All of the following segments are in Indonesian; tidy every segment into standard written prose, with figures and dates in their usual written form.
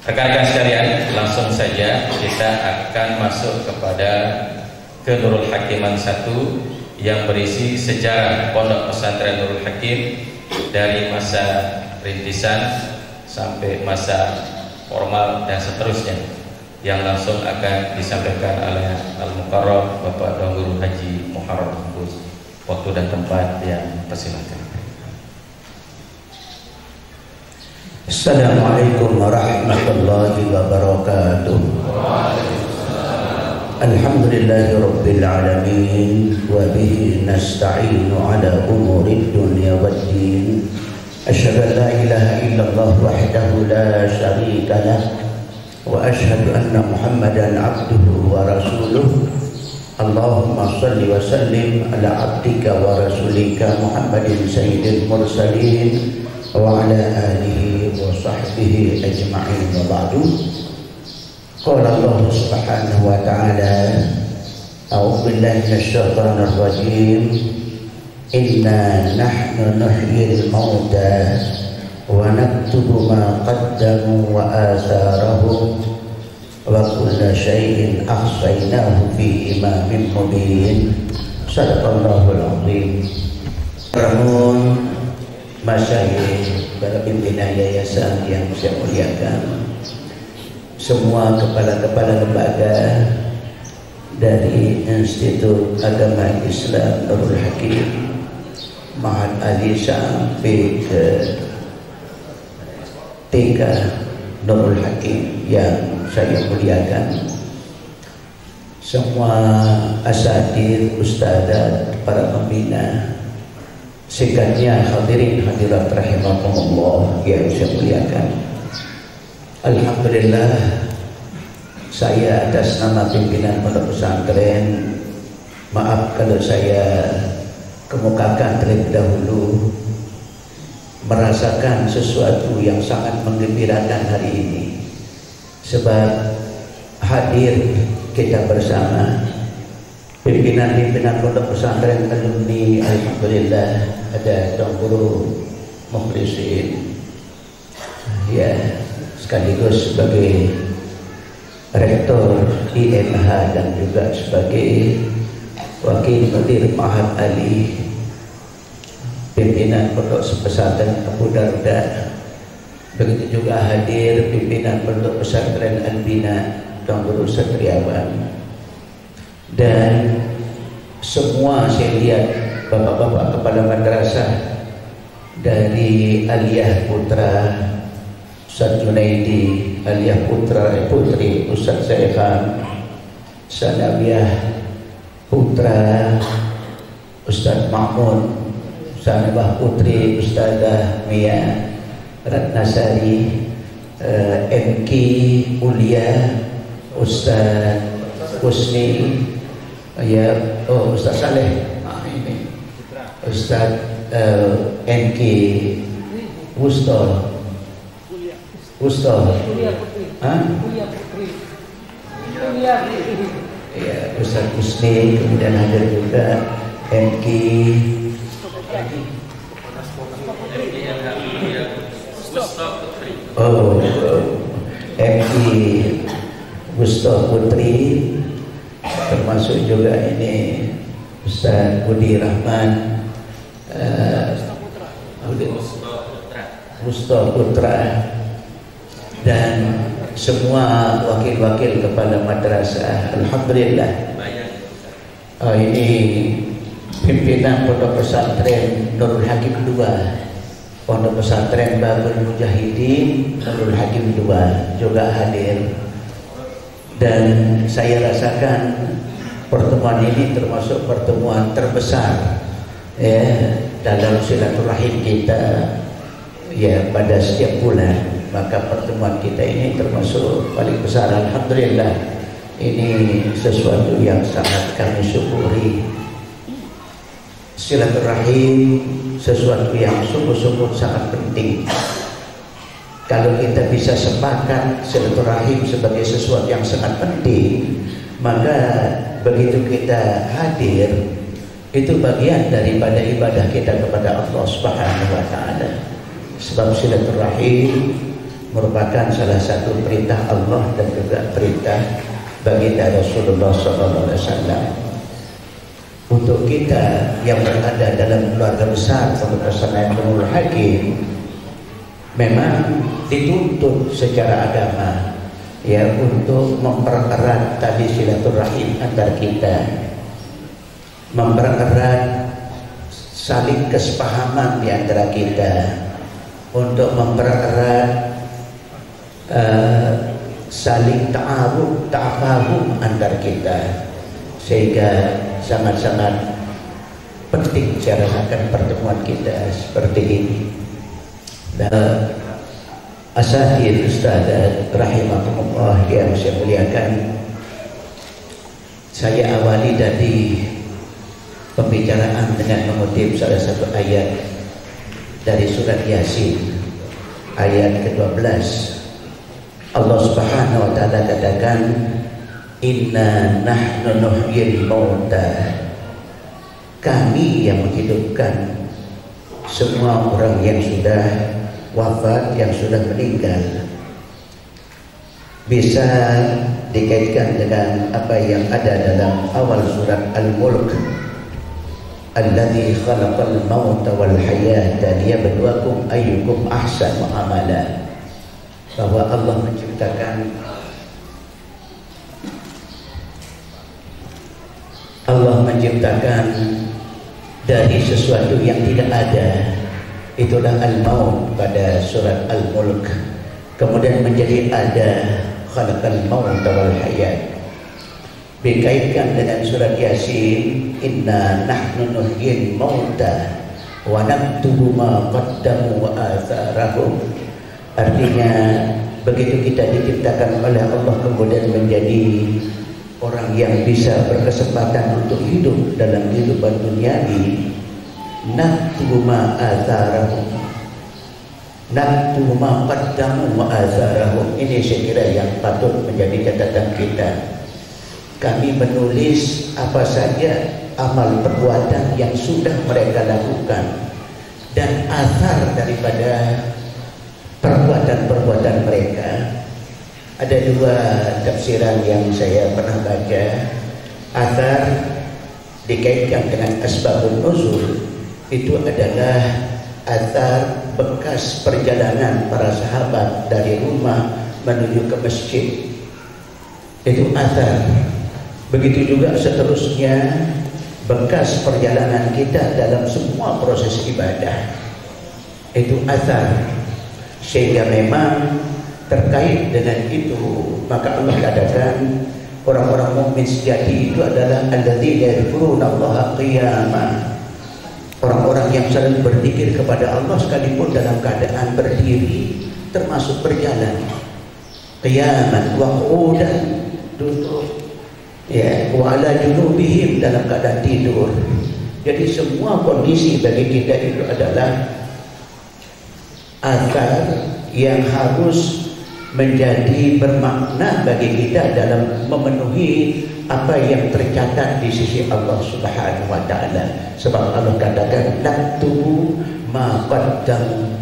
Rekan-rekan sekalian, langsung saja kita akan masuk kepada Nurul Hakiman 1 yang berisi sejarah Pondok Pesantren Nurul Hakim dari masa rintisan sampai masa formal dan seterusnya, yang langsung akan disampaikan oleh Al-Mukarram Bapak Tuan Guru Haji Muharram Mahfuz. Waktu dan tempat yang persilakan. Assalamualaikum warahmatullahi wabarakatuh. Alhamdulillahi rabbil alamin wa bihi nasta'inu ala umuri dunya waddin. Asyhadu an la ilaha illallah wahdahu la syarika lah wa asyhadu anna Muhammadan abduhu wa rasuluh. Allahumma shalli wa sallim ala abdika wa rasulika Muhammadin sayyidil mursalin wa ala alihi wa sahbihi ajma'in wa ba'du. Qala Allah subhanahu wa ta'ala, a'udzu billahi minasy syaithanir rajim, inna nahnu nuhyil mauta wa naktubu ma qaddamu wa atharahum wa kulla syai'in ahsaynahu fi imamin mubin. Shadaqallahul azim. Ramun masyayikh, para pimpinan yayasan yang saya muliakan, semua kepala-kepala lembaga dari Institut Agama Islam Nurul Hakim, Ma'had Ali sampai ke TK Nurul Hakim yang saya muliakan, semua asatidz, ustadzat, para pembina, singkatnya hadirin hadirat rahimakumullah yang saya muliakan. Alhamdulillah, saya atas nama pimpinan pondok pesantren, maaf kalau saya kemukakan terlebih dahulu, merasakan sesuatu yang sangat menggembirakan hari ini, sebab hadir kita bersama pimpinan-pimpinan pondok pesantren alumni. Alhamdulillah, ada Tuan Guru Mukhlisin, ya, sekaligus sebagai rektor IMH dan juga sebagai wakil mudir Ma'had Ali, pimpinan pondok pesantren Abu Darda. Begitu juga hadir pimpinan pondok pesantren Al-Bina Tuan Guru Satriawan, dan semua saya lihat bapak-bapak kepala madrasah dari Aliyah Putra Ustaz Junaidi, Aliyah Putra Putri Ustaz Saihan, Sanawiyah Putra Ustaz Ma'mun, Sanawiyah Putri Ustazah Mia Ratnasari, MK Mulia Ustaz Husni, ya, oh Ustaz Saleh, ini Ustaz MK Wusto, ya, Ustaz Husni, kemudian hadir juga MK MK Wusto Putri, termasuk juga ini Ustaz Budi Rahman, Wusto Putra, dan semua wakil-wakil kepala madrasah. Alhamdulillah, ini pimpinan pondok pesantren Nurul Hakim 2, pondok pesantren Babul Mujahidin Nurul Hakim 2 juga hadir. Dan saya rasakan pertemuan ini termasuk pertemuan terbesar, ya, dalam silaturahim kita, ya, pada setiap bulan. Maka pertemuan kita ini termasuk paling besar. Alhamdulillah, ini sesuatu yang sangat kami syukuri. Silaturahim sesuatu yang sungguh-sungguh sangat penting. Kalau kita bisa sepakat silaturahim sebagai sesuatu yang sangat penting, maka begitu kita hadir, itu bagian daripada ibadah kita kepada Allah Subhanahu wa Ta'ala. Sebab silaturahim merupakan salah satu perintah Allah dan juga perintah baginda Rasulullah SAW. Untuk kita yang berada dalam keluarga besar Pondok Pesantren Nurul Hakim, memang dituntut secara agama ya untuk mempererat tadi silaturahim antar kita, mempererat saling kesepahaman di antara kita, untuk mempererat saling ta'afahum antar kita, sehingga sangat-sangat penting saya rasakan pertemuan kita seperti ini. Dan asatidz ustadzat rahimahumullah yang saya muliakan, saya awali dari pembicaraan dengan mengutip salah satu ayat dari surat Yasin ayat ke-12. Allah Subhanahu wa taala katakan, inna nahnu nuhyil mauta, kami yang menghidupkan semua orang yang sudah wafat, yang sudah meninggal. Bisa dikaitkan dengan apa yang ada dalam awal surat Al-Mulk, alladzi khalaqal mauta wal hayata liyabluwakum ayyukum ahsanu amala, bahwa Allah menciptakan dari sesuatu yang tidak ada, itulah al-maut pada surat Al-Mulk, kemudian menjadi ada khalaqal mauta wal hayat, dikaitkan dengan surat Yasin, inna nahnu nuhyil mauta wa naktubu ma qaddamu wa atharahum. Artinya begitu kita diciptakan oleh Allah kemudian menjadi orang yang bisa berkesempatan untuk hidup dalam kehidupan duniawi, naktubu ma atharahum, naktubu ma qaddamu wa atharahum. Ini saya kira yang patut menjadi catatan kita. Kami menulis apa saja amal perbuatan yang sudah mereka lakukan dan athar daripada perbuatan-perbuatan mereka. Ada dua tafsiran yang saya pernah baca. Athar dikaitkan dengan asbabun nuzul, itu adalah athar bekas perjalanan para sahabat dari rumah menuju ke masjid. Itu athar. Begitu juga seterusnya bekas perjalanan kita dalam semua proses ibadah, itu athar. Sehingga memang terkait dengan itu, maka Allah katakan orang-orang mukmin sejati itu adalah alladzina yadhkurunallaha qiyaman, orang-orang yang selalu berzikir kepada Allah sekalipun dalam keadaan berdiri, termasuk berjalan, qiyaman wa qu'udan, duduk, ya, wa ala junubihim, dalam keadaan tidur. Jadi semua kondisi bagi kita itu adalah athar yang harus menjadi bermakna bagi kita dalam memenuhi apa yang tercatat di sisi Allah Subhanahu wa taala. Sebab Allah katakan naktubu ma qaddamu,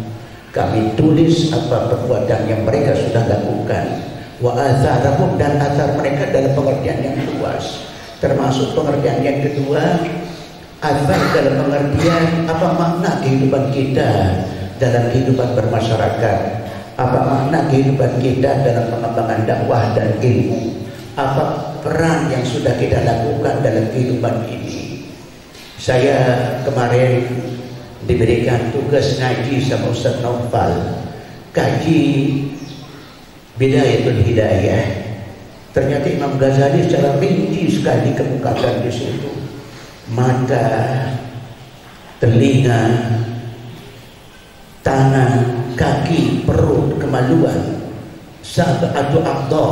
kami tulis apa perbuatan yang mereka sudah lakukan, wa atharahum, dan athar mereka dalam pengertian yang luas. Termasuk pengertian yang kedua, athar dalam pengertian apa makna kehidupan kita dalam kehidupan bermasyarakat, apa makna kehidupan kita dalam pengembangan dakwah dan ilmu, apa peran yang sudah kita lakukan dalam kehidupan ini. Saya kemarin diberikan tugas ngaji sama Ustaz Naufal, kaji Bidayatul Hidayah. Ternyata Imam Ghazali secara rinci sekali kemukakan di situ. Mata, telinga, tangan, kaki, perut, kemaluan, sab'atu a'dha,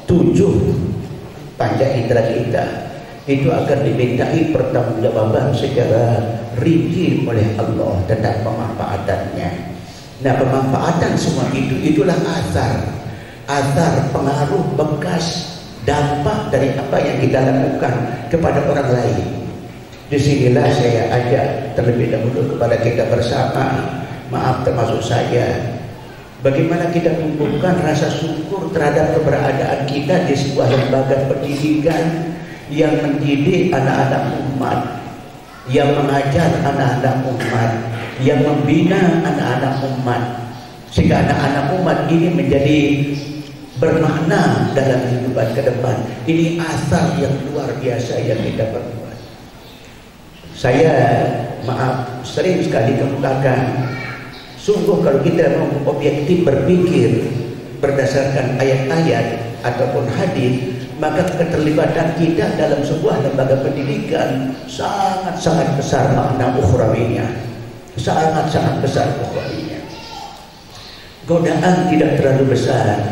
7 panca indera kita, itu akan dimintai pertanggungjawaban secara rinci oleh Allah tentang pemanfaatannya. Nah, pemanfaatan semua itu, itulah athar pengaruh, bekas, dampak dari apa yang kita lakukan kepada orang lain. Disinilah saya ajak terlebih dahulu kepada kita bersama, maaf termasuk saya, Bagaimana kita tumbuhkan rasa syukur terhadap keberadaan kita di sebuah lembaga pendidikan yang mendidik anak-anak umat, yang mengajar anak-anak umat, yang membina anak-anak umat, sehingga anak-anak umat ini menjadi bermakna dalam kehidupan ke depan. Ini asal yang luar biasa yang kita perbuat. Saya sering sekali kemukakan, sungguh kalau kita mau objektif berpikir berdasarkan ayat-ayat ataupun hadis, maka keterlibatan kita dalam sebuah lembaga pendidikan sangat-sangat besar makna ukhrawinya, sangat-sangat besar ukhrawinya. Godaan tidak terlalu besar.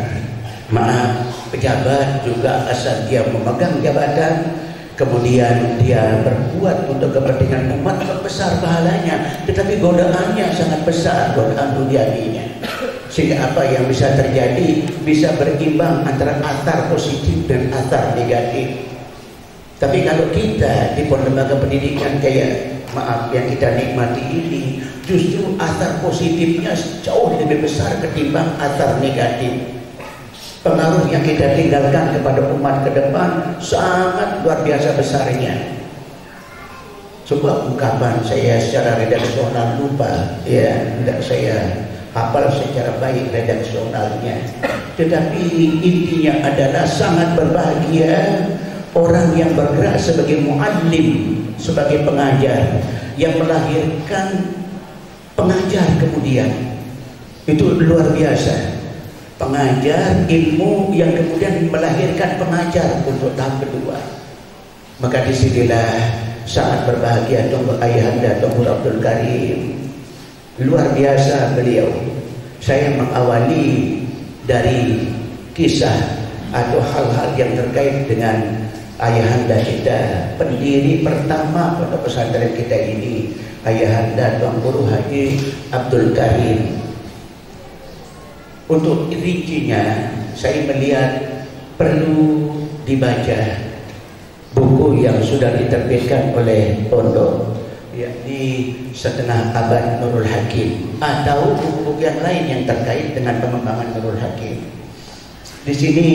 Pejabat juga asal dia memegang jabatan, kemudian dia berbuat untuk kepentingan umat, besar pahalanya, tetapi godaannya sangat besar, godaan duniawinya. Sehingga apa yang bisa terjadi bisa berimbang antara athar positif dan athar negatif. Tapi kalau kita di lembaga pendidikan kayak yang kita nikmati ini, justru athar positifnya jauh lebih besar ketimbang athar negatif. Pengaruh yang kita tinggalkan kepada umat ke depan sangat luar biasa besarnya. Sebuah ungkapan saya secara redaksional lupa, ya, tidak saya hafal secara baik redaksionalnya, tetapi intinya adalah sangat berbahagia orang yang bergerak sebagai muallim, sebagai pengajar, yang melahirkan pengajar kemudian. Itu luar biasa. Pengajar ilmu yang kemudian melahirkan pengajar untuk tahap kedua. Maka disinilah sangat berbahagia Tunggul Ayahanda Tunggul Abdul Karim. Luar biasa beliau. Saya mengawali dari kisah atau hal-hal yang terkait dengan ayahanda kita, pendiri pertama pondok pesantren kita ini, Ayahanda Tuan Guru Haji Abdul Karim. Untuk rincinya saya melihat perlu dibaca buku yang sudah diterbitkan oleh pondok, yakni Setengah Abad Nurul Hakim, atau buku-buku yang lain yang terkait dengan pengembangan Nurul Hakim. Di sini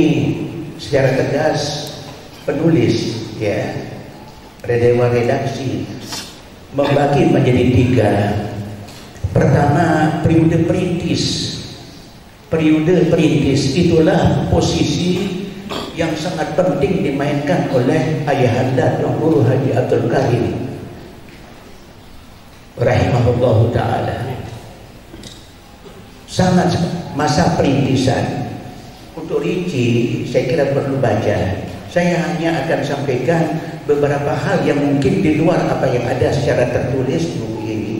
secara tegas penulis, ya, dewan redaksi membagi menjadi 3. Pertama, periode perintis. Periode perintis itulah posisi yang sangat penting dimainkan oleh Ayahanda Tuan Guru Haji Abdul Karim rahimahullahu ta'ala. Sangat masa perintisan. Untuk rinci saya kira perlu baca. Saya hanya akan sampaikan beberapa hal yang mungkin di luar apa yang ada secara tertulis di buku ini.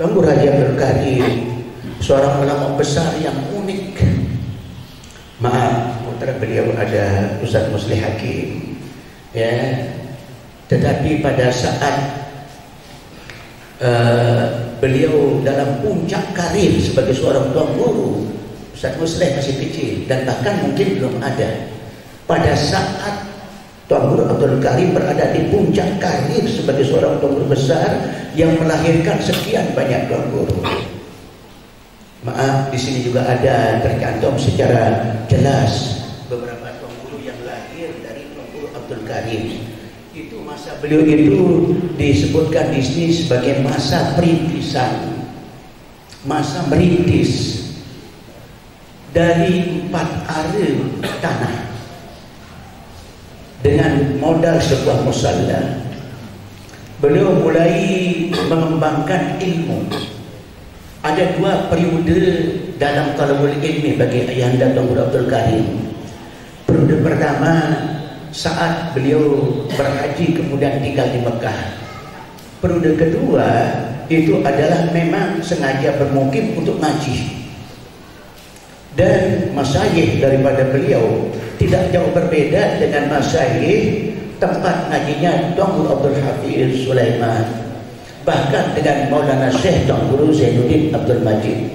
Tuan Guru Haji Abdul Karim seorang ulama besar yang unik. Putra beliau ada Ustaz Muslih Hakim, ya. Tetapi pada saat beliau dalam puncak karir sebagai seorang tuan guru, Ustaz Muslih masih kecil dan bahkan mungkin belum ada. Pada saat Tuan Guru Abdul Karim berada di puncak karir sebagai seorang tuan guru besar yang melahirkan sekian banyak tuan guru. Di sini juga ada tercantum secara jelas beberapa tuan guru yang lahir dari Tuan Guru Abdul Karim. Itu masa beliau itu disebutkan di sini sebagai masa perintisan, masa merintis dari 4 are tanah dengan modal sebuah musalla. Beliau mulai mengembangkan ilmu. Ada 2 periode dalam talabul ilmi bagi Ayahanda Tuan Guru Abdul Karim. Periode pertama saat beliau berhaji kemudian tinggal di Mekah. Periode kedua itu adalah memang sengaja bermukim untuk ngaji. Dan masyayikh daripada beliau tidak jauh berbeda dengan masyayikh tempat ngajinya Tuan Guru Abdul Hafiz Sulaiman, bahkan dengan Maulana Syekh Tuan Guru Zainuddin Abdul Majid.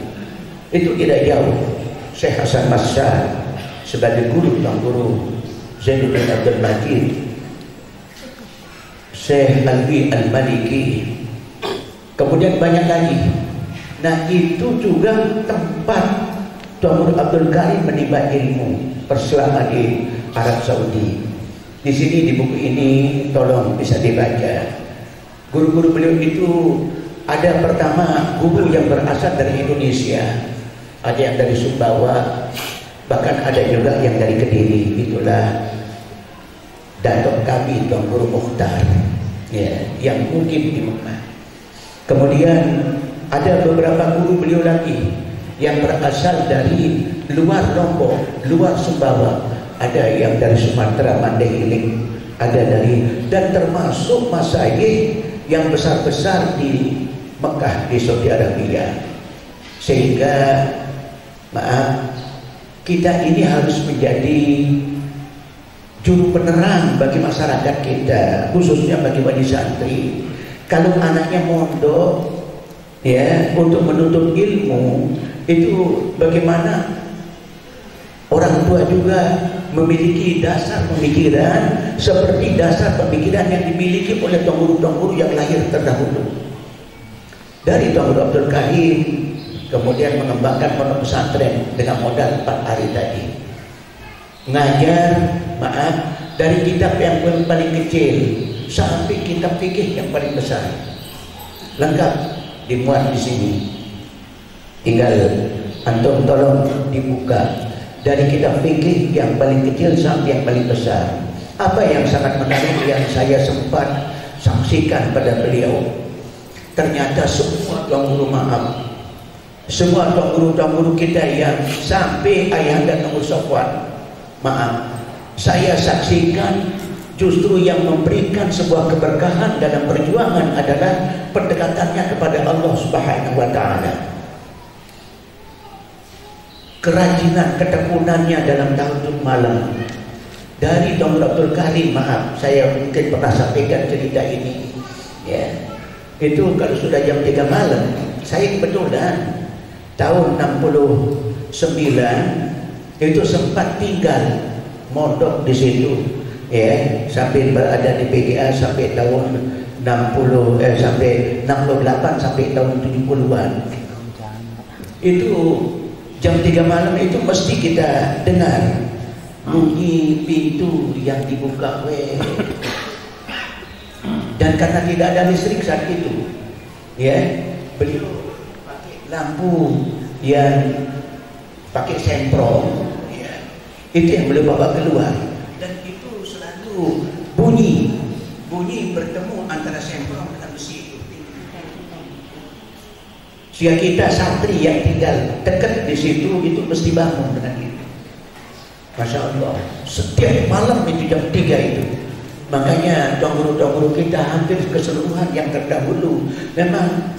Itu tidak jauh. Syekh Hasan Masyar sebagai guru Tuan Guru Zainuddin Abdul Majid, Syekh Alwi Al-Maliki, kemudian banyak lagi Nah itu juga tempat Tuan Guru Abdul Karim menimba ilmu selama di Arab Saudi. Di sini di buku ini tolong bisa dibaca. Guru-guru beliau itu ada pertama guru yang berasal dari Indonesia, ada yang dari Sumbawa, bahkan ada juga yang dari Kediri. Itulah datuk kami Tuan Guru Mukhtar, ya, yang mukim di Mekah. Kemudian ada beberapa guru beliau lagi yang berasal dari luar Lombok, luar Sumbawa, ada yang dari Sumatera, Mandailing, ada dari, dan termasuk masyayikh yang besar-besar di Mekah, di Saudi Arabia. Sehingga maaf, kita ini harus menjadi juru penerang bagi masyarakat kita, khususnya bagi wali santri. Kalau anaknya mondok, ya, untuk menuntut ilmu, itu bagaimana orang tua juga memiliki dasar pemikiran seperti dasar pemikiran yang dimiliki oleh Tuan Guru yang lahir terdahulu. Dari Tuan Guru Abdul Karim kemudian mengembangkan pondok pesantren dengan modal 4 hari tadi. Ngajar, maaf, dari kitab yang paling kecil sampai kitab fikih yang paling besar. Lengkap dimuat di sini. Tinggal antum tolong dibuka. Dari kitab fikih yang paling kecil sampai yang paling besar. Apa yang sangat menarik yang saya sempat saksikan pada beliau, ternyata semua Tuan Guru, maaf, semua Tuan Guru kita yang sampai ayahanda Tuan Guru Safwan, maaf, saya saksikan justru yang memberikan sebuah keberkahan dalam perjuangan adalah pendekatannya kepada Allah Subhanahu wa Ta'ala. Kerajinan, ketekunannya dalam tahajud malam. Dari Tuan Guru Abdul Karim, maaf, saya mungkin pernah sampaikan cerita ini, ya. Itu kalau sudah jam 3 malam, saya kebetulan tahun 69 itu sempat tinggal mondok di situ, ya, sampai berada di PGA sampai tahun 68 sampai tahun 70-an. Itu jam 3 malam itu mesti kita dengar bunyi pintu yang dibuka, dan karena tidak ada listrik saat itu, ya, beliau pakai lampu yang pakai semprong, ya, itu yang beliau bawa keluar, dan itu selalu bunyi bertemu antara semprong dengan besi itu. Sehingga kita santri yang tinggal dekat di situ itu mesti bangun dengan itu. Masya Allah, setiap malam itu jam 3 itu. Makanya Tuan Guru kita hampir keseluruhan yang terdahulu memang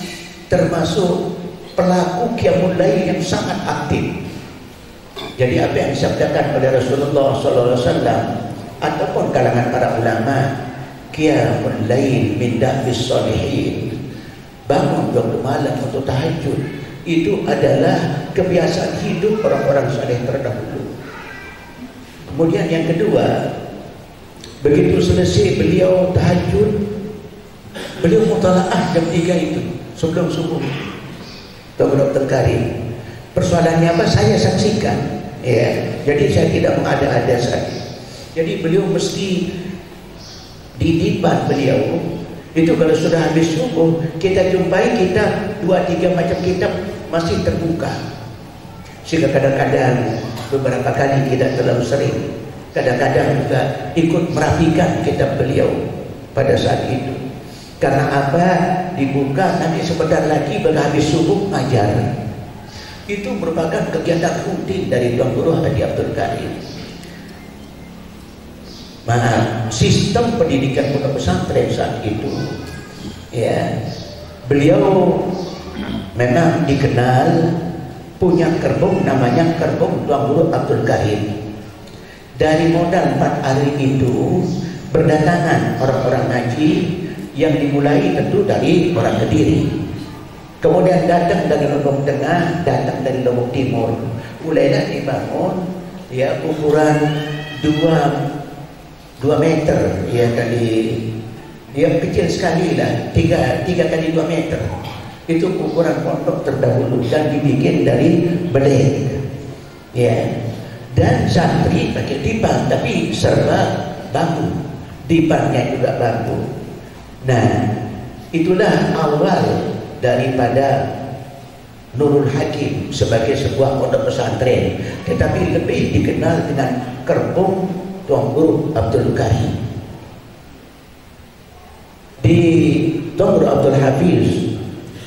termasuk pelaku qiyamul lail yang sangat aktif. Jadi apa yang disabdakan oleh Rasulullah SAW ataupun kalangan para ulama, qiyamul lail min da'bis shalihin, bangun waktu malam untuk tahajud, itu adalah kebiasaan hidup orang-orang saleh terdahulu. Kemudian yang kedua, begitu selesai beliau tahajud, beliau mutalaah jam 3 itu sebelum subuh. Tuan Guru Abdul Karim, persoalannya apa saya saksikan, ya. Jadi saya tidak mengada-ada saja. Jadi beliau mesti di depan beliau itu kalau sudah habis subuh, kita jumpai kitab 2-3 macam kitab masih terbuka. Sehingga kadang-kadang beberapa kali tidak terlalu sering, kadang-kadang juga ikut merapikan kitab beliau pada saat itu. Karena apa? Dibuka, nanti sebentar lagi pada habis subuh ngajar. Itu merupakan kegiatan rutin dari Tuan Guru Haji Abdul Karim. Maaf, sistem pendidikan pondok pesantren saat itu, ya, beliau memang dikenal punya kerbau namanya kerbau Tuan Guru Abdul Karim. Dari modal 4 hari itu berdatangan orang-orang ngaji yang dimulai tentu dari orang Kediri, kemudian datang dari Lombok Tengah, datang dari Lombok Timur, mulailah dibangun, ya, ukuran 2 meter, ya, kali, dia kecil sekali lah, 3 kali 2 meter, Itu ukuran pondok terdahulu dan dibikin dari belek, ya. Dan santri pakai dipan, tapi serba bambu, dipannya juga bambu. Nah, itulah awal daripada Nurul Hakim sebagai sebuah pondok pesantren, tetapi lebih dikenal dengan Kerbung Tuan Guru Abdul Karim. Di Tuan Guru Abdul Hafiz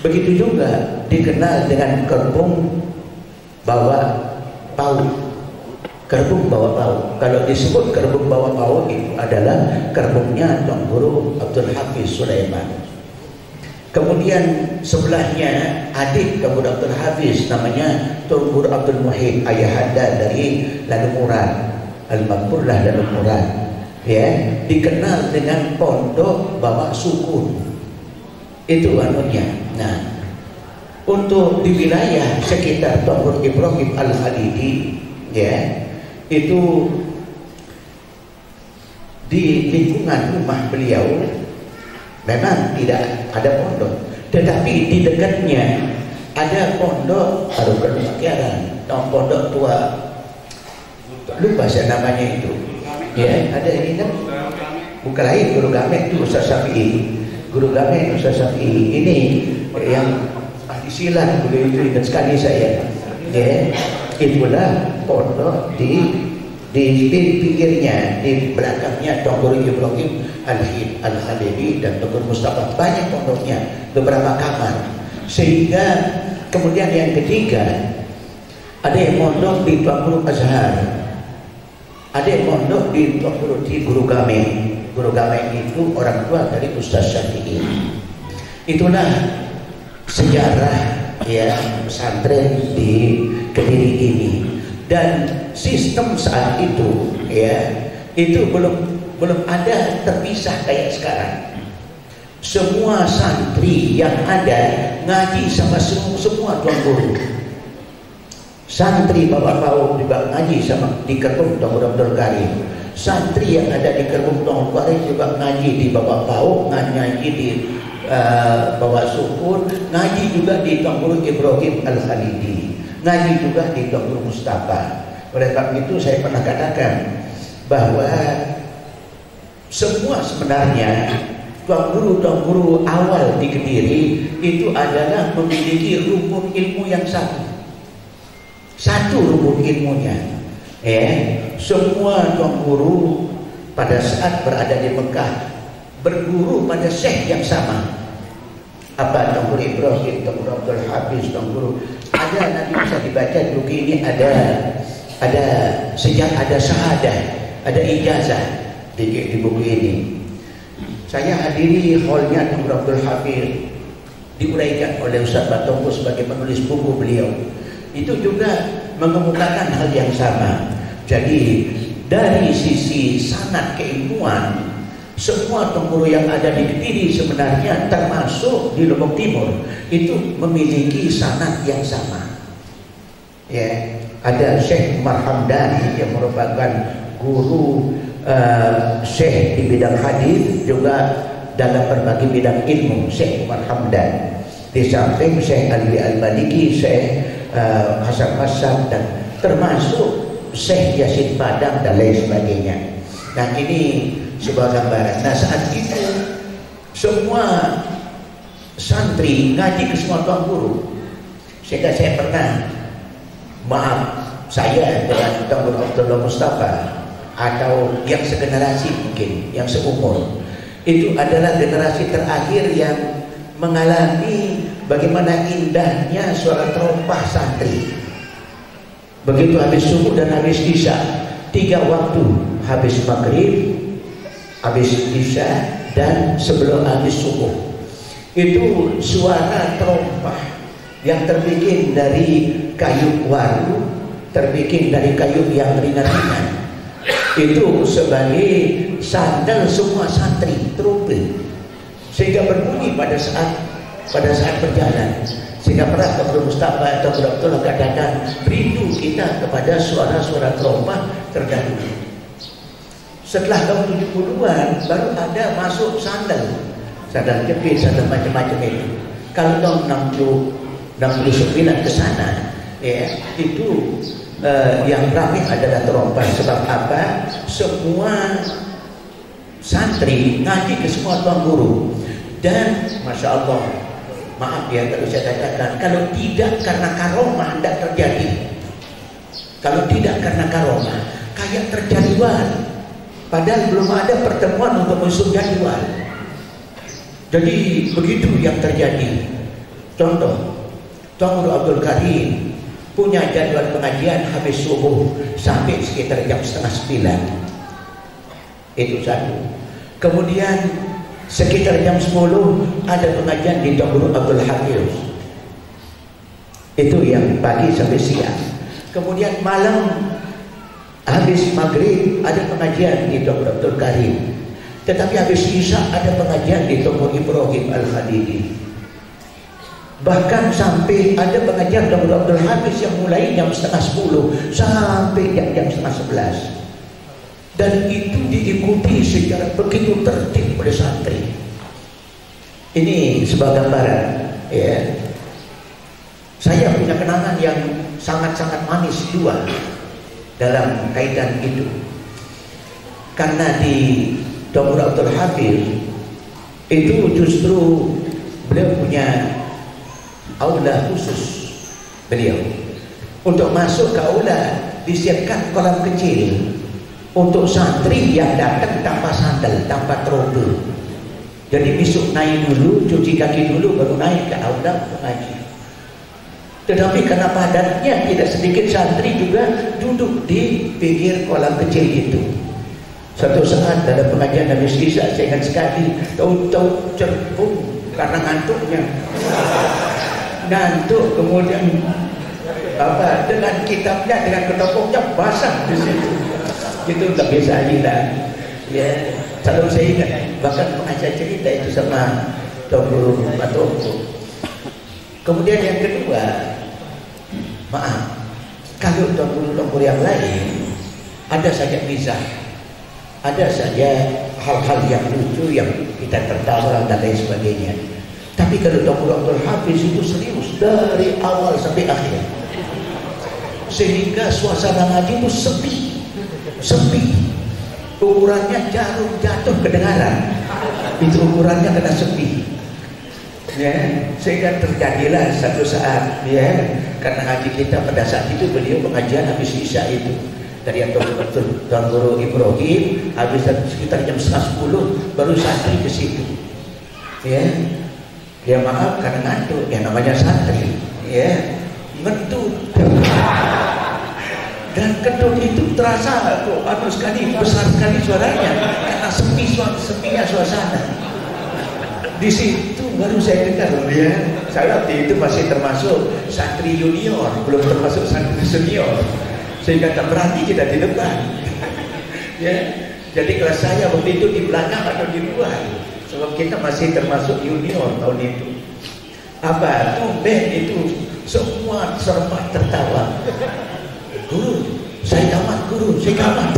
begitu juga dikenal dengan Kerbung Bawa Pau. Kerbung Bawa Pau. Kalau disebut Kerbung Bawa Pau itu adalah kerbungnya Tuan Guru Abdul Hafiz Sulaiman. Kemudian sebelahnya adik Tuan Guru Abdul Hafiz namanya Tuan Guru Abdul Muhid, ayahanda dari Lalu Murad, Al-Makmurlah Lalu Murad, ya, dikenal dengan Pondok Bawa Sukun. Itu anunya. Nah, untuk di wilayah sekitar Tuan Guru Ibrahim Al-Khalidi, ya, itu di lingkungan rumah beliau memang tidak ada pondok, tetapi di dekatnya ada pondok Harukan Makiaran, pondok tua, lupa saya namanya itu, ya, ada ini kan, bukan lain Guru Gamek itu Ustaz Syafi'i, Guru Gamek Ustaz Syafi'i ini yang ahli silat, beliau itu ingat sekali saya, ya, itulah pondok di pinggirnya, di belakangnya Tuan Guru Ibrahim Al-Khalidi dan Tuan Guru Mustafa, banyak pondoknya, beberapa kamar. Sehingga kemudian yang ketiga ada yang mondok di Tuan Guru Azhar, ada yang mondok di Tuan Guru Guru Gamek. Guru Gamek itu orang tua dari Ustaz Syafi'i. Itulah sejarah, ya, pesantren di Kediri ini. Dan sistem saat itu, ya, itu belum ada terpisah kayak sekarang. Semua santri yang ada ngaji sama semua Tuan Guru. Santri Bapak Pau juga ngaji sama di Kerbung Tuan Guru Abdul Karim. Santri yang ada di Kerbung Tuan Guru Karim juga ngaji di Bapak Pau, ngaji di Bawa Sukun, ngaji juga di Tuan Guru Ibrahim Al-Khalidi, ngaji juga di Tuan Guru Mustafa. Oleh karena itu saya pernah katakan bahwa semua sebenarnya Tuan Guru awal di Kediri itu adalah memiliki rumpun ilmu yang satu rumpun ilmunya, ya. Semua Tuan Guru pada saat berada di Mekah berguru pada syekh yang sama. Apa Tuan Guru Ibrahim, Tuan Guru Abdul Hafiz, Tuan Guru, ada nanti bisa dibaca di buku ini, ada sejak ada syahadah, ada ijazah di buku ini. Saya hadiri hallnya Tuan Guru Abdul Hafiz, diuraikan oleh Ustaz Batongko sebagai penulis buku beliau. Itu juga mengemukakan hal yang sama. Jadi dari sisi sanad keilmuan, semua Tuan Guru yang ada di Kediri sebenarnya termasuk di Lombok Timur itu memiliki sanad yang sama. Ya, ada Syekh Umar Hamdani yang merupakan guru Syekh di bidang hadis, juga dalam berbagai bidang ilmu, Syekh Umar Hamdan. Di samping Syekh Ali Al-Maliki, Syekh Hasan Hasan, dan termasuk Syekh Yasin Padang dan lain sebagainya. Nah, ini sebuah gambaran. Nah, saat itu semua santri ngaji ke semua Tuan Guru. Sehingga saya pernah, maaf, saya dengan Tuan Guru Abdullah Mustafa atau yang segenerasi mungkin, yang seumur, itu adalah generasi terakhir yang mengalami bagaimana indahnya suara terompah santri. Begitu habis subuh dan habis isya, 3 waktu, habis maghrib, habis isya, dan sebelum habis subuh, itu suara terompah yang terbikin dari kayu waru, terbikin dari kayu yang ringan-ringan, itu sebagai sandal semua santri, terumpil, sehingga berbunyi pada saat berjalan. Sehingga pernah Tuan Guru Mustafa atau Guru Abdullah katakan, rindu kita kepada suara-suara terompah terdahulu. Setelah tahun 70-an baru ada masuk sandal jepit, sandal macam-macam itu. Kalau tahun 69 ke sana, ya, itu yang ramai adalah terompah. Sebab apa? Semua santri ngaji ke semua tuan guru. Dan Masya Allah, maaf ya kalau saya katakan, kalau tidak karena karomah tidak terjadi. Kalau tidak karena karomah, kayak terjadwal. Padahal belum ada pertemuan untuk musuh jadwal. Jadi begitu yang terjadi. Contoh, Tuan Guru Abdul Karim punya jadwal pengajian habis subuh sampai sekitar jam 8:30. Itu satu. Kemudian sekitar jam 10 ada pengajian di Tuan Guru Abdul Hafiz. Itu yang pagi sampai siang. Kemudian malam habis maghrib ada pengajian di Tuan Guru Abdul Karim. Tetapi habis isya ada pengajian di Tuan Guru Ibrahim Al-Khadidi. Bahkan sampai ada pengajian Tuan Guru Abdul Hafiz yang mulai jam 9:30 sampai jam 10:11. Dan itu diikuti secara begitu tertib oleh santri. Ini sebagai gambaran, ya. Saya punya kenangan yang sangat-sangat manis dua dalam kaitan itu. Karena di Tuan Guru Abdul Hafiz itu justru beliau punya aula khusus. Beliau untuk masuk ke aula disiapkan kolam kecil untuk santri yang datang tanpa sandal, tanpa trouble. Jadi besok naik dulu, cuci kaki dulu, baru naik ke aula mengaji. Tetapi karena padatnya tidak sedikit santri juga duduk di pinggir kolam kecil itu. Suatu saat dalam pengajian habis isya, saya ingat sekali, tahu-tahu cerpung karena ngantuknya. Ngantuk, kemudian apa dengan kitabnya, dengan ketopongnya basah di situ. Itu tak biasa hilang. Ya, selalu saya ingat, bahkan pengajar cerita itu sama Tuan Guru Batoko. Kemudian yang kedua, maaf, kalau Tuan Guru yang lain ada saja mizah, ada saja hal-hal yang lucu yang kita tertawa dan lain sebagainya. Tapi kalau Tuan Guru Abdul Hafiz itu serius dari awal sampai akhir, sehingga suasana ngaji itu sepi, ukurannya jarum jatuh kedengaran, itu ukurannya kena sepi. Ya, sehingga terjadilah satu saat, ya, karena ngaji kita pada saat itu beliau pengajian habis isya itu dari Tuan Guru Ibrahim habis sekitar jam 9:30 baru santri ke situ. Ya, ya maaf karena ngantuk, ya namanya santri, ya ngentut. Dan kentut itu terasa kok sekali, besar sekali suaranya karena sepinya suasana. Di situ baru saya dengar, ya. Saya waktu itu masih termasuk santri junior, belum termasuk santri senior, sehingga tak berani kita di depan. Ya, jadi kelas saya waktu itu di belakang atau di luar, sebab kita masih termasuk junior tahun itu. Apa tumben itu semua serba tertawa. Guru, saya kamat, guru, saya kamat.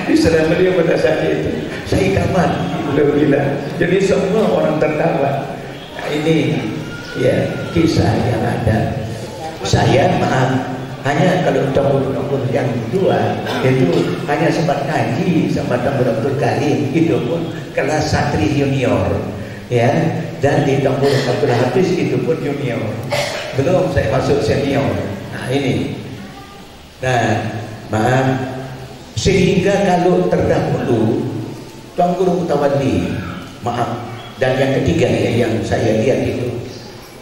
Diserang beliau pada saat itu, saya kamat, beliau bilang. Jadi semua orang tertawa. Nah, ini ya kisah yang ada. Saya maaf, hanya kalau tahun yang kedua itu hanya sempat ngaji sama Tuan Guru Abdul Karim, itu pun kelas santri junior, ya. Dan di Tuan Guru Abdul Hafiz itu pun junior. Belum saya masuk senior. Nah ini. Nah maaf, sehingga kalau terdahulu Tuan Guru Mutawalli, maaf, dan yang ketiga ya yang saya lihat itu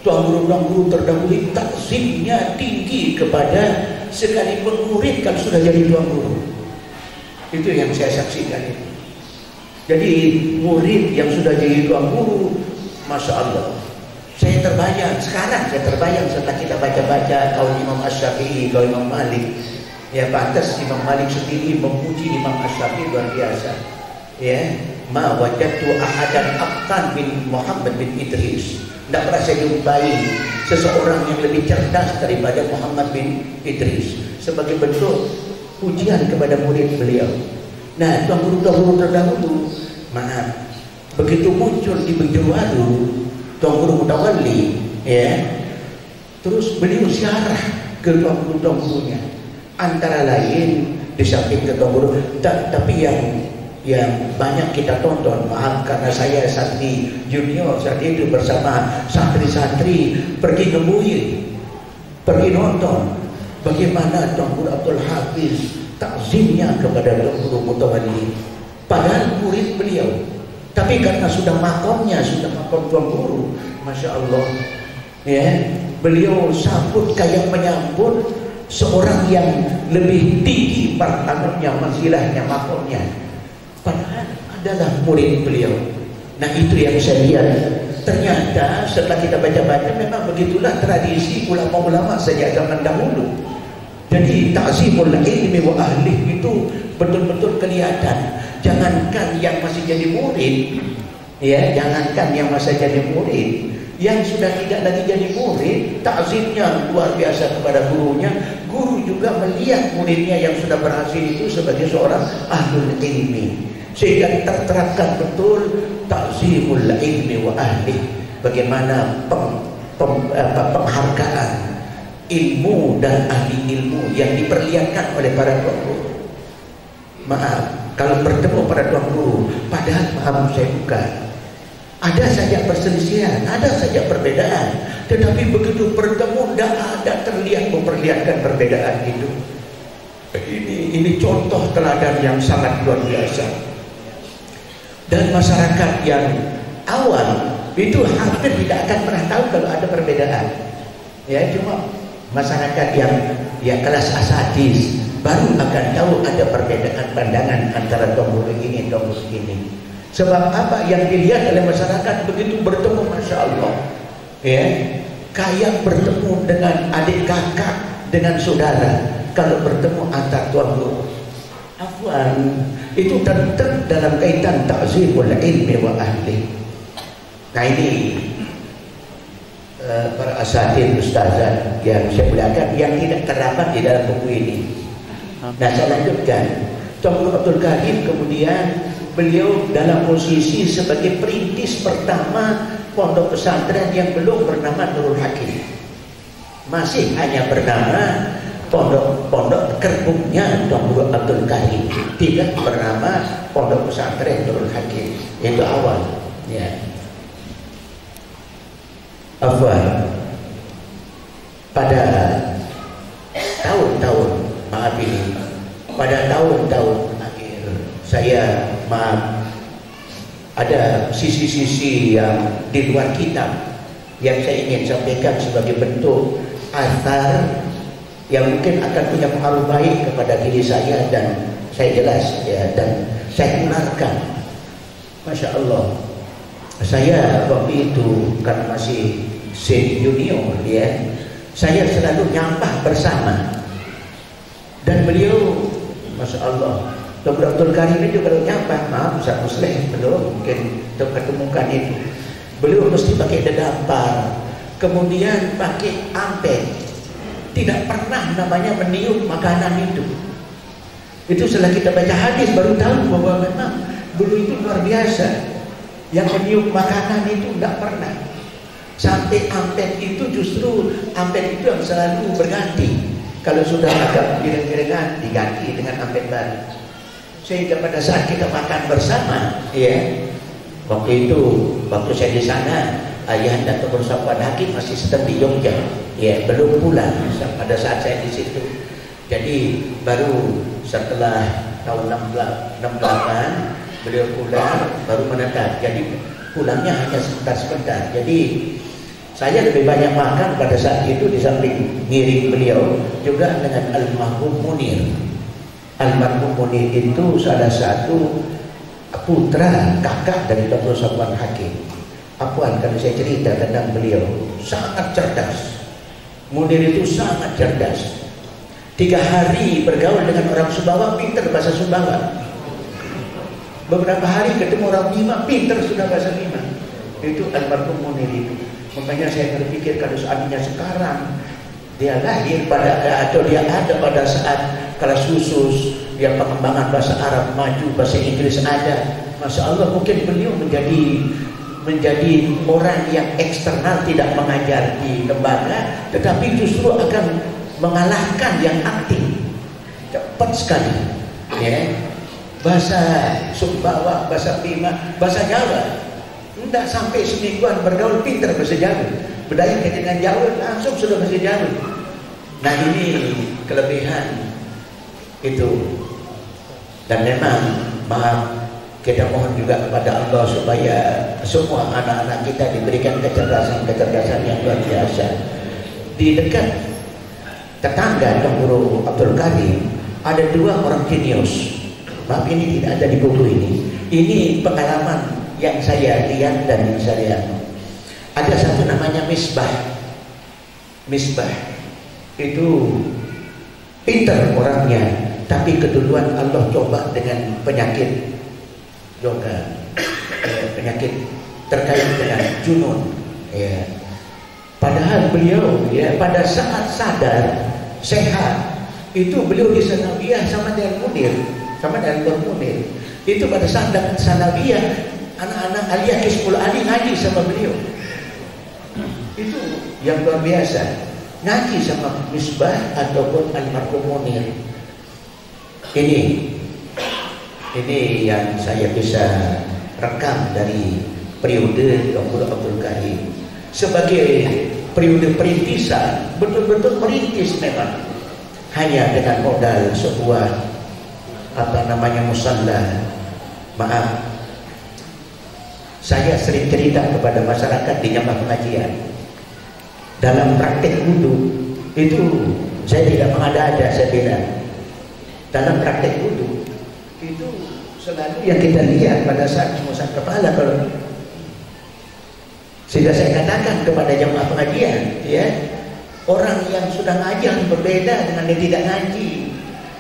Tuan Guru terdahulu takzimnya tinggi kepada sekalipun murid kalau sudah jadi Tuan Guru. Itu yang saya saksikan itu. Jadi murid yang sudah jadi Tuan Guru, Masya Allah, saya terbayang setelah kita baca-baca kaul Imam Asy-Syafi'i, kaul Imam Malik. Ya pantas Imam Malik sendiri memuji Imam Asy-Syafi'i luar biasa. Ya, ma wajadtu ahadan aqtan bin Muhammad bin Idris. Tidak pernah saya jumpai seseorang yang lebih cerdas daripada Muhammad bin Idris, sebagai bentuk pujian kepada murid beliau. Nah, Tuan Guru terdahulu, maaf, begitu muncul di Bejerwadu, Tuan Guru Mutawalli, ya. Terus beliau ziarah ke tuan gurunya, antara lain di samping ke tuan guru, tapi yang banyak kita tonton, maaf karena saya santri junior saat itu bersama santri-santri pergi ngebuin, pergi nonton bagaimana Tuan Guru Abdul Hafiz takzimnya kepada Tuan Guru Mutawalli, padahal murid beliau. Tapi karena sudah makomnya, sudah makom Tuan Guru, Masya Allah, ya, beliau sambut kayak menyambut seorang yang lebih tinggi martabatnya, manzilahnya, makomnya, padahal adalah murid beliau. Nah itu yang saya lihat. Ternyata setelah kita baca-baca, memang begitulah tradisi ulama-ulama sejak zaman dahulu. Jadi ta'zimul ilmi wa ahli itu betul-betul kelihatan. Jangankan yang masih jadi murid, ya, jangankan yang masih jadi murid, yang sudah tidak lagi jadi murid, ta'zimnya luar biasa kepada gurunya. Guru juga melihat muridnya yang sudah berhasil itu sebagai seorang ahlul ilmi, sehingga terterapkan betul ta'zimul ilmi wa ahli. Bagaimana penghargaan ilmu dan ahli ilmu yang diperlihatkan oleh para tuan guru. Maaf kalau bertemu pada tuan guru, padahal paham saya bukan, ada saja perselisihan, ada saja perbedaan, tetapi begitu bertemu tidak ada terlihat memperlihatkan perbedaan itu. Ini contoh teladan yang sangat luar biasa. Dan masyarakat yang awam itu hampir tidak akan pernah tahu kalau ada perbedaan. Ya, cuma masyarakat yang kelas asadis baru akan tahu ada perbedaan pandangan antara Tuan Guru ini, Tuan Guru ini. Sebab apa yang dilihat oleh masyarakat begitu bertemu, Masya Allah, ya, kayak bertemu dengan adik kakak, dengan saudara. Kalau bertemu antar Tuan Guru, afwan, itu tentu dalam kaitan ta'zimul ilmi wa ahli. Nah ini para asatidz ustazah yang saya muliakan, yang tidak terdapat di dalam buku ini. Nah saya lanjutkan. Tuan Guru Abdul Karim kemudian beliau dalam posisi sebagai perintis pertama pondok pesantren yang belum bernama Nurul Hakim, masih hanya bernama pondok kerbuknya Tuan Guru Abdul Karim, tidak bernama pondok pesantren Nurul Hakim. Itu awal, ya. Afwan, pada tahun-tahun, maaf ini, pada tahun-tahun akhir saya maaf ada sisi-sisi yang di luar kitab yang saya ingin sampaikan sebagai bentuk athar yang mungkin akan punya pengaruh baik kepada diri saya, dan saya jelas, ya, dan saya tularkan. Masya Allah, saya waktu itu karena masih junior, ya, saya selalu nyampah bersama, dan beliau, Masya Allah, Dr. Abdul Karim itu kalau nyampah, maaf Ustaz Muslim belum mungkin ketemukan itu, beliau mesti pakai dedampar, kemudian pakai ampet, tidak pernah namanya meniup makanan itu. Itu setelah kita baca hadis baru tahu bahwa memang beliau itu luar biasa, yang meniup makanan itu tidak pernah. Sampai ampet itu justru ampet itu yang selalu berganti. Kalau sudah agak giring-giringan diganti dengan ampet baru. Sehingga pada saat kita makan bersama, ya, waktu saya di sana, ayahanda Tuan Guru Safwan Hakim masih sedang di Jogja, ya, belum pulang pada saat saya di situ. Jadi baru setelah tahun 68 beliau pulang, baru menetap. Jadi pulangnya hanya sebentar-sebentar. Jadi saya lebih banyak makan pada saat itu di samping ngiring beliau juga dengan almarhum Munir. Almarhum Munir itu salah satu putra kakak dari Tuan Guru Safwan Hakim. Apaan kalau saya cerita tentang beliau, sangat cerdas. Munir itu sangat cerdas. 3 hari bergaul dengan orang Sumbawa, pintar bahasa Sumbawa. Beberapa hari ketemu orang Bima, pintar sudah bahasa Bima. Itu almarhum Munir itu. Makanya saya berpikir kalau seandainya sekarang dia lahir pada atau dia ada pada saat kelas khusus yang pengembangan bahasa Arab maju, bahasa Inggris ada, Masya Allah, mungkin beliau menjadi menjadi orang yang eksternal, tidak mengajar di lembaga, tetapi justru akan mengalahkan yang aktif. Cepat sekali, ya. Bahasa Sumbawa, bahasa Bima, bahasa Jawa, tidak sampai semingguan bergaul pintar bahasa Jawa. Berdaya dengan Jawa langsung sudah bahasa Jawa. Nah, ini kelebihan itu. Dan memang maaf, kita mohon juga kepada Allah supaya semua anak-anak kita diberikan kecerdasan-kecerdasan yang luar biasa. Di dekat tetangga Guru Abdul Karim ada 2 orang jenius. Maaf, ini tidak ada di buku ini. Ini pengalaman yang saya lihat dan yang saya ada. Satu namanya Misbah. Misbah itu pintar orangnya, tapi keduluan Allah coba dengan penyakit juga, penyakit terkait dengan junun, ya. Padahal beliau, ya, pada saat sadar sehat itu beliau di Sanawiyah sama dengan Munir, sama dengan Nur Munir. Itu pada saat Sanawiyah anak-anak aliyah Kismul Ali ngaji sama beliau. Itu yang luar biasa, ngaji sama Misbah ataupun almarhum Munir. Ini yang saya bisa rekam dari periode Dr. Abdul Karim sebagai periode perintisan, betul-betul merintis memang hanya dengan modal sebuah musalla. Maaf, saya sering cerita kepada masyarakat di jamaah pengajian, dalam praktek wudhu itu saya tidak mengada-ada. Saya bilang, dalam praktek wudhu itu selalu yang kita lihat pada saat mengusap kepala. Kalau sehingga saya katakan kepada jamaah pengajian, ya, orang yang sudah ngaji harus berbeda dengan yang tidak ngaji.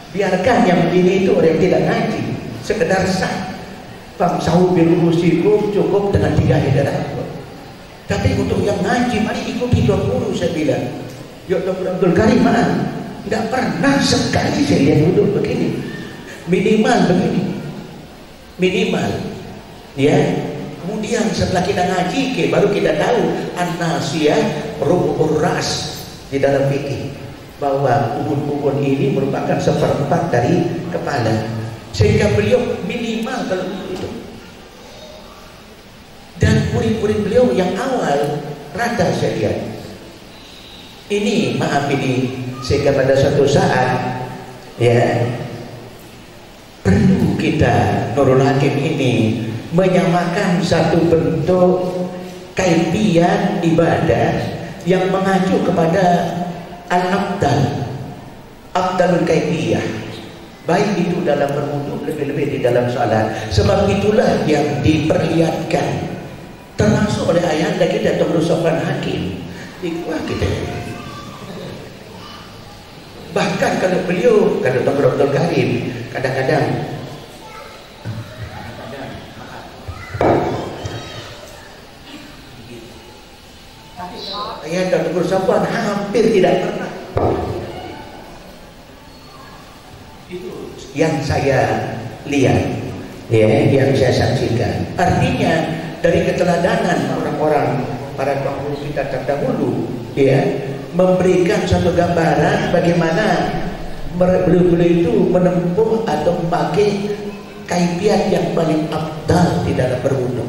Biarkan yang begini itu orang yang tidak ngaji, sekedar sah famsahu biruusikum, cukup dengan 3 hidrat. Tapi untuk yang ngaji, mari ikuti guru. Saya bilang, ya Dr. Abdul Karim, tidak pernah sekali saya lihat duduk begini, minimal begini, minimal, ya. Kemudian setelah kita ngaji, baru kita tahu an-nasiyah rubu'ur ras di dalam fikih, bahwa ubun-ubun ini merupakan 1/4 dari kepala, sehingga beliau minimal kalau itu. Dan murid-murid beliau yang awal rata saya lihat. Ini maaf ini, sehingga pada suatu saat, ya, perlu kita Nurul Hakim ini menyamakan satu bentuk kaifiah ibadah yang mengacu kepada al-abdal, abdalul kaifiyah, baik itu dalam berwudu, lebih-lebih di dalam salat. Sebab itulah yang diperlihatkan termasuk oleh ayahanda kita Dr. Sofwan Hakim. Wah, kita bahkan kalau beliau, kalau Dr. Abdul Karim kadang-kadang ayahanda Dr. Sofwan hampir tidak pernah. Itu yang saya lihat, ya, yang saya saksikan. Artinya dari keteladanan orang-orang para guru kita terdahulu, ya, memberikan satu gambaran bagaimana beliau itu menempuh atau memakai kaifiat yang paling abdal di dalam berwudu,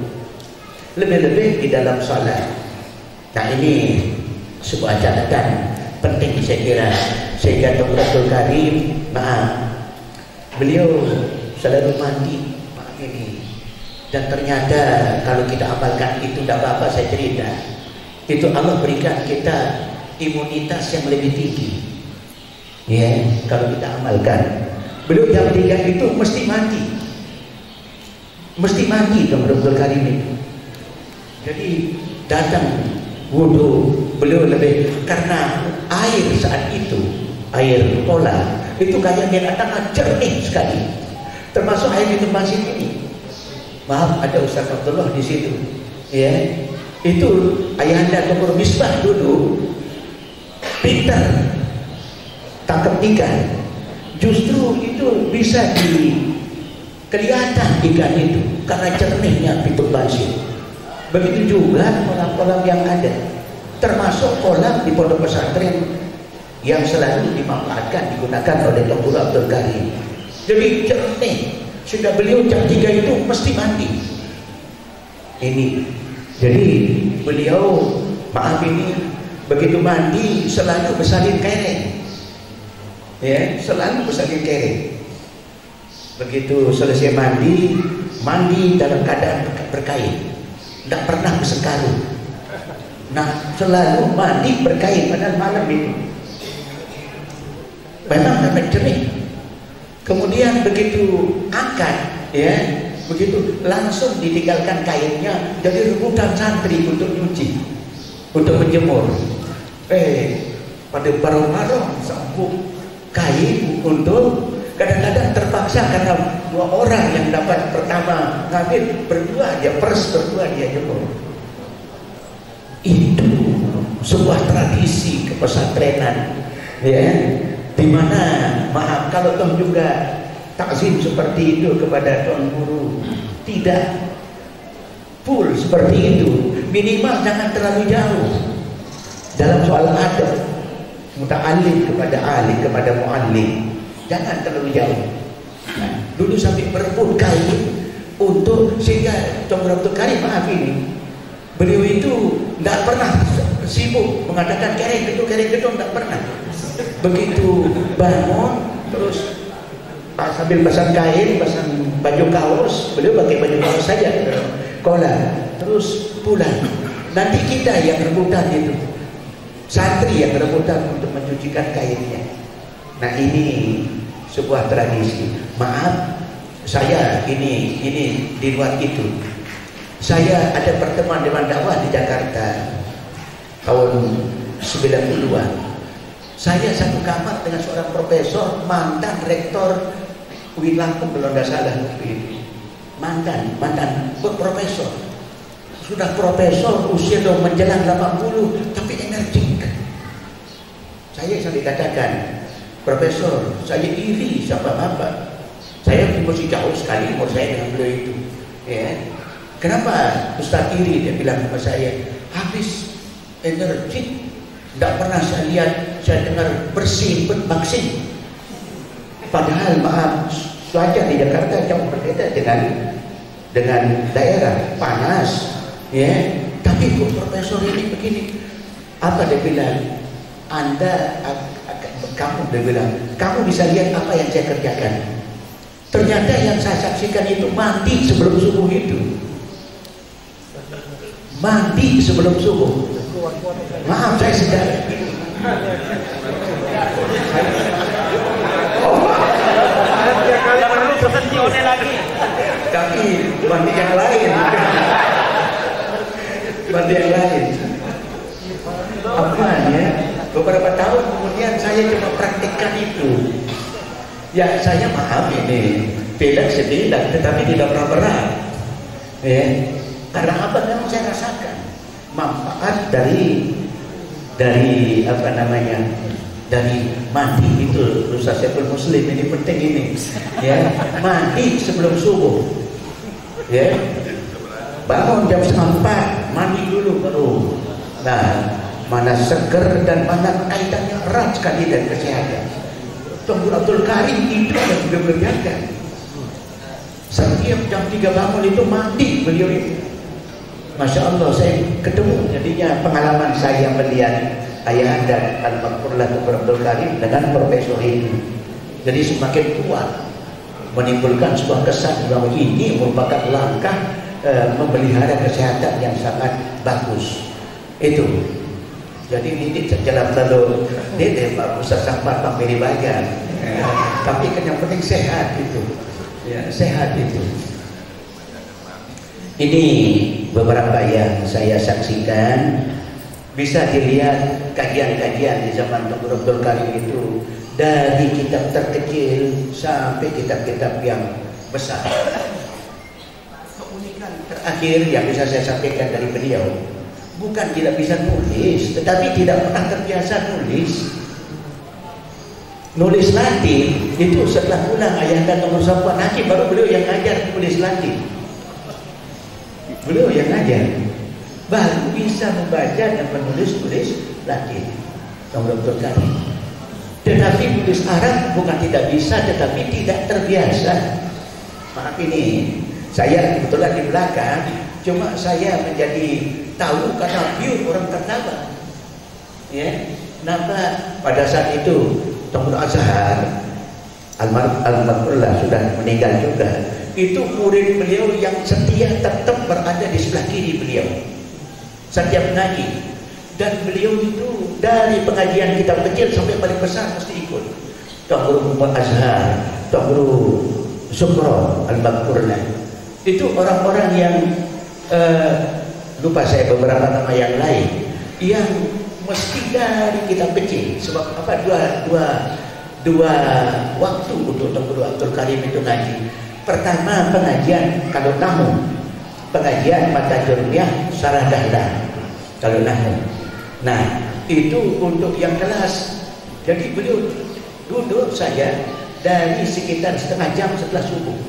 lebih-lebih di dalam salat. Nah, ini sebuah catatan penting saya kira, sehingga Dr. Abdul Karim, beliau selalu mandi ini. Dan ternyata kalau kita amalkan itu tidak apa-apa. Saya cerita, itu Allah berikan kita imunitas yang lebih tinggi, ya, kalau kita amalkan. Beliau jam 3 itu mesti mandi Dr. Abdul Karim itu. Jadi datang wudhu beliau lebih, karena air saat itu, air tola itu kayaknya datang jernih sekali, termasuk air di tempat sini. Maaf, ada Ustaz Abdullah di situ, ya. Itu ayahanda Dr. Misbah dulu pintar tangkap ikan. Justru itu bisa kelihatan ikan itu karena jernihnya pintu basir. Begitu juga kolam-kolam yang ada, termasuk kolam di pondok pesantren yang selalu dimanfaatkan, digunakan oleh Dr. Abdul Karim. Jadi jernih, sudah beliau jam 3 itu mesti mandi. Ini, jadi beliau, maaf ini, begitu mandi selalu bersalin kereng, ya, selalu bersalin kereng. Begitu selesai mandi dalam keadaan berkain. Tidak pernah bersekarung. Nah, selalu mandi berkain pada malam itu. Memang sangat jernih. Kemudian begitu angkat, ya, begitu langsung ditinggalkan kainnya, jadi rebutan santri untuk nyuci, untuk menjemur. Pada barong-barong sambung kain untuk, kadang-kadang terpaksa karena 2 orang yang dapat pertama ngambil, berdua dia jemur. Itu sebuah tradisi kepesantrenan, ya, dimana maaf kalau toh juga takzim seperti itu kepada tuan guru tidak full seperti itu, minimal jangan terlalu jauh dalam soal adab muta'allim kepada alim, kepada mu'allim. Jangan terlalu jauh. Nah, dulu sampai berebut kain untuk, sehingga Dr. Abdul Karim, maaf ini, beliau itu tidak pernah sibuk mengatakan kereng gedung, tidak pernah. Begitu bangun terus sambil pasang kain, pasang baju kaos, beliau pakai baju kaos saja, kolam, terus pulang. Nanti kita yang rebutan itu, santri yang rebutan untuk mencucikan kainnya. Nah, ini sebuah tradisi. Maaf, saya ini di luar itu. Saya ada pertemuan dengan dakwah di Jakarta tahun 90-an. Saya satu kamar dengan seorang profesor, mantan rektor UIN Lampung kalau tidak salah waktu itu. Mantan profesor. Sudah profesor, usia sudah menjelang 80, tapi energik. Saya sampai katakan, Profesor, saya iri sama Bapak. Saya masih jauh sekali umur saya dengan beliau itu. Ya. Kenapa Ustaz iri? Dia bilang sama saya, habis energi, tidak pernah saya lihat, saya dengar bersih, vaksin. Padahal maaf, cuaca di Jakarta jauh berbeda dengan daerah panas, ya. Tapi kok profesor ini begini? Apa dia bilang? Dia bilang, kamu bisa lihat apa yang saya kerjakan. Ternyata yang saya saksikan itu mandi sebelum subuh itu. Mandi sebelum subuh. Maaf, saya sedang tapi mandi yang lain. Mandi yang lain. Apa ya? Beberapa tahun kemudian saya coba praktikkan itu. Ya, saya maaf ini tidak sedih, tetapi tidak pernah berat. Ya, karena apa? Memang saya rasakan manfaat dari apa namanya, dari mandi itu. Ustaz Saiful Muslim ini penting ini. Ya, mandi sebelum subuh. Ya, bangun jam 3:30, mandi dulu baru. Nah, mana seger dan mana kaitannya erat sekali dengan kesehatan. Dr. Abdul Karim itu yang sudah berjaga. Setiap jam 3 bangun itu mandi beliau itu. Masya Allah, saya ketemu jadinya pengalaman saya melihat ayah anda Al-Maghfurlah Dr. Abdul Karim dengan profesor itu. Jadi semakin kuat menimbulkan sebuah kesan bahwa ini merupakan langkah memelihara kesehatan yang sangat bagus. Itu. Jadi ini jalan lalu ini Pak Ustaz Sampar Pak Meri Bagan. Tapi kan yang penting sehat itu. Ya, sehat itu. Ini beberapa yang saya saksikan, bisa dilihat kajian-kajian di zaman Dr. Abdul Karim itu dari kitab terkecil sampai kitab-kitab yang besar. Keunikan terakhir yang bisa saya sampaikan dari beliau, bukan tidak bisa nulis, tetapi tidak pernah terbiasa nulis. Nulis Latin itu setelah pulang ayahanda nomor 1 Hakim, baru beliau yang ngajar tulis Latin. Beliau yang ngajar. baru bisa membaca dan menulis Latin. Dr. Karim. Tetapi menulis Arab bukan tidak bisa, tetapi tidak terbiasa. Maaf ini, saya kebetulan di belakang, cuma saya menjadi tahu karena view orang Ternate. Ya, kenapa pada saat itu Dr. Azhar almarhumlah sudah meninggal juga. Itu murid beliau yang setia tetap berada di sebelah kiri beliau setiap ngaji, dan beliau itu dari pengajian kita kecil sampai paling besar mesti ikut. Tuan Guru Azhar, Tuan Guru Sukron Al-Baqurna, itu orang-orang yang lupa saya beberapa nama yang lain yang mesti dari kita kecil. Sebab apa? Dua waktu untuk Tuan Guru Abdul Karim itu ngaji. Pertama pengajian kalau nahwu, pengajian mata jurmiyah sarah dahlan kalau nahwu. Nah itu untuk yang kelas. Jadi beliau duduk saja dari sekitar setengah jam setelah subuh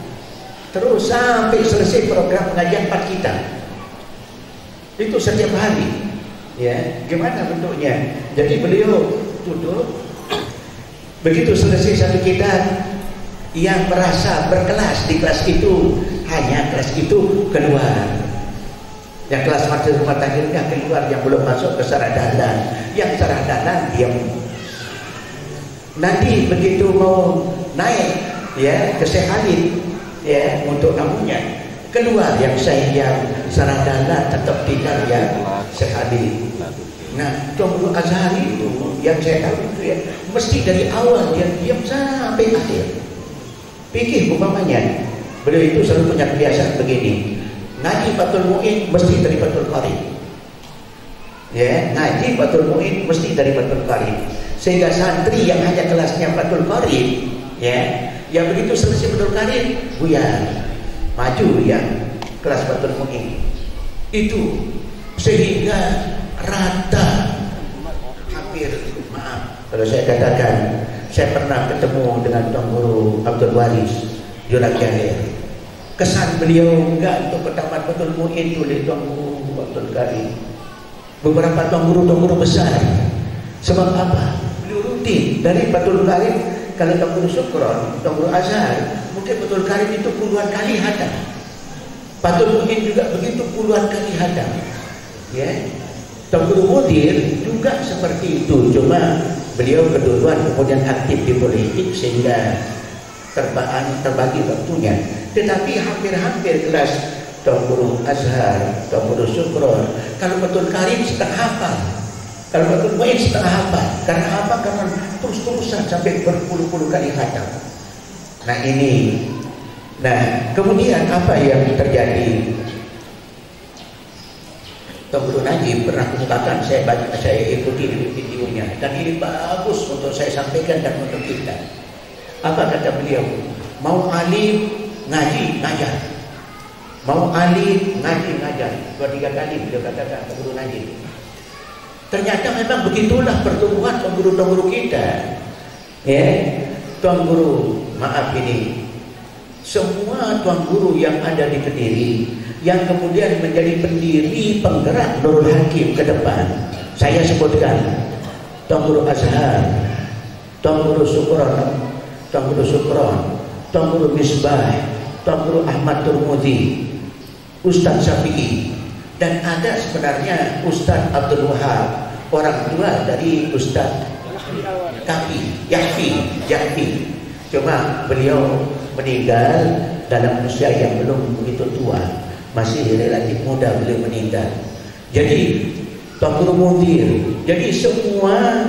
terus sampai selesai program pengajian 4 kitab. Itu setiap hari. Ya, gimana bentuknya? Jadi beliau duduk, begitu selesai satu kitab, yang merasa berkelas di kelas itu hanya kelas itu keluar. Yang kelas mata jurmiyah keluar, yang belum masuk ke sarah dahlan. Yang sarah dahlan diam. Nanti begitu mau naik ya ke Syekh Khalid ya untuk tamunya, keluar yang sarah dahlan tetap tinggal ya Syekh Khalid. Nah, Tuan Guru Azhar itu yang saya tahu itu ya mesti dari awal dia diam sampai akhir. Pikir umpamanya beliau itu selalu punya kebiasaan begini, ngaji Fathul Mu'in mesti dari Fathul Qarib. Ya, ngaji Fathul Mu'in mesti dari Fathul Qarib. Sehingga santri yang hanya kelasnya Fathul Qarib, ya, yang begitu selesai Fathul Qarib, buyar, maju yang kelas Fathul Mu'in. Itu sehingga rata, hampir, maaf kalau saya katakan, saya pernah ketemu dengan Tuan Guru Abdul Waris Yurak Yahir. Kesan beliau enggak untuk ketamat Fathul Mu'in oleh Tuan Guru Abdul Karim. Beberapa Tuan Guru besar. Sebab apa? Beliau rutin dari Fathul Karim. Kalau Tuan Guru Sukron, Tuan Guru Azhar, mungkin Fathul Karim itu puluhan kali hatam. Fathul Mu'in juga begitu puluhan kali hatam. Ya. Tuan Guru Mudir juga seperti itu, cuma beliau keduluan kemudian aktif di politik sehingga terbagi waktunya. Tetapi hampir-hampir kelas Tuan Guru Azhar, Tuan Guru Sukron, kalau Fathul Karim setengah hafal, kalau Fathul Mu'in setengah hafal. Karena apa? Karena terus-terusan sampai berpuluh-puluh kali khatam. Nah ini, kemudian apa yang terjadi? Tuan Guru Najib pernah kemukakan, saya ikuti videonya, dan ini bagus untuk saya sampaikan dan untuk kita. Apa kata beliau? Mau alim ngaji ngajar, mau alim ngaji ngajar. 2-3 kali beliau katakan Tuan Guru Najib. Ternyata memang begitulah pertumbuhan Tuan Guru kita. Ya, Tuan Guru, maaf ini, semua Tuan Guru yang ada di Kediri, yang kemudian menjadi pendiri penggerak Nurul Hakim ke depan, saya sebutkan Tuan Guru Azhar, Tuan Guru Sukron, Tuan Guru Sukron, Tuan Guru Misbah, Tuan Guru Ahmad Turmudi, Ustadz Syafi'i, dan ada sebenarnya Ustadz Abdul Wahab, orang tua dari Ustadz Yahfi. Cuma beliau meninggal dalam usia yang belum begitu tua, masih relatif muda beliau meninggal. Jadi Tuan Guru Mudir, jadi semua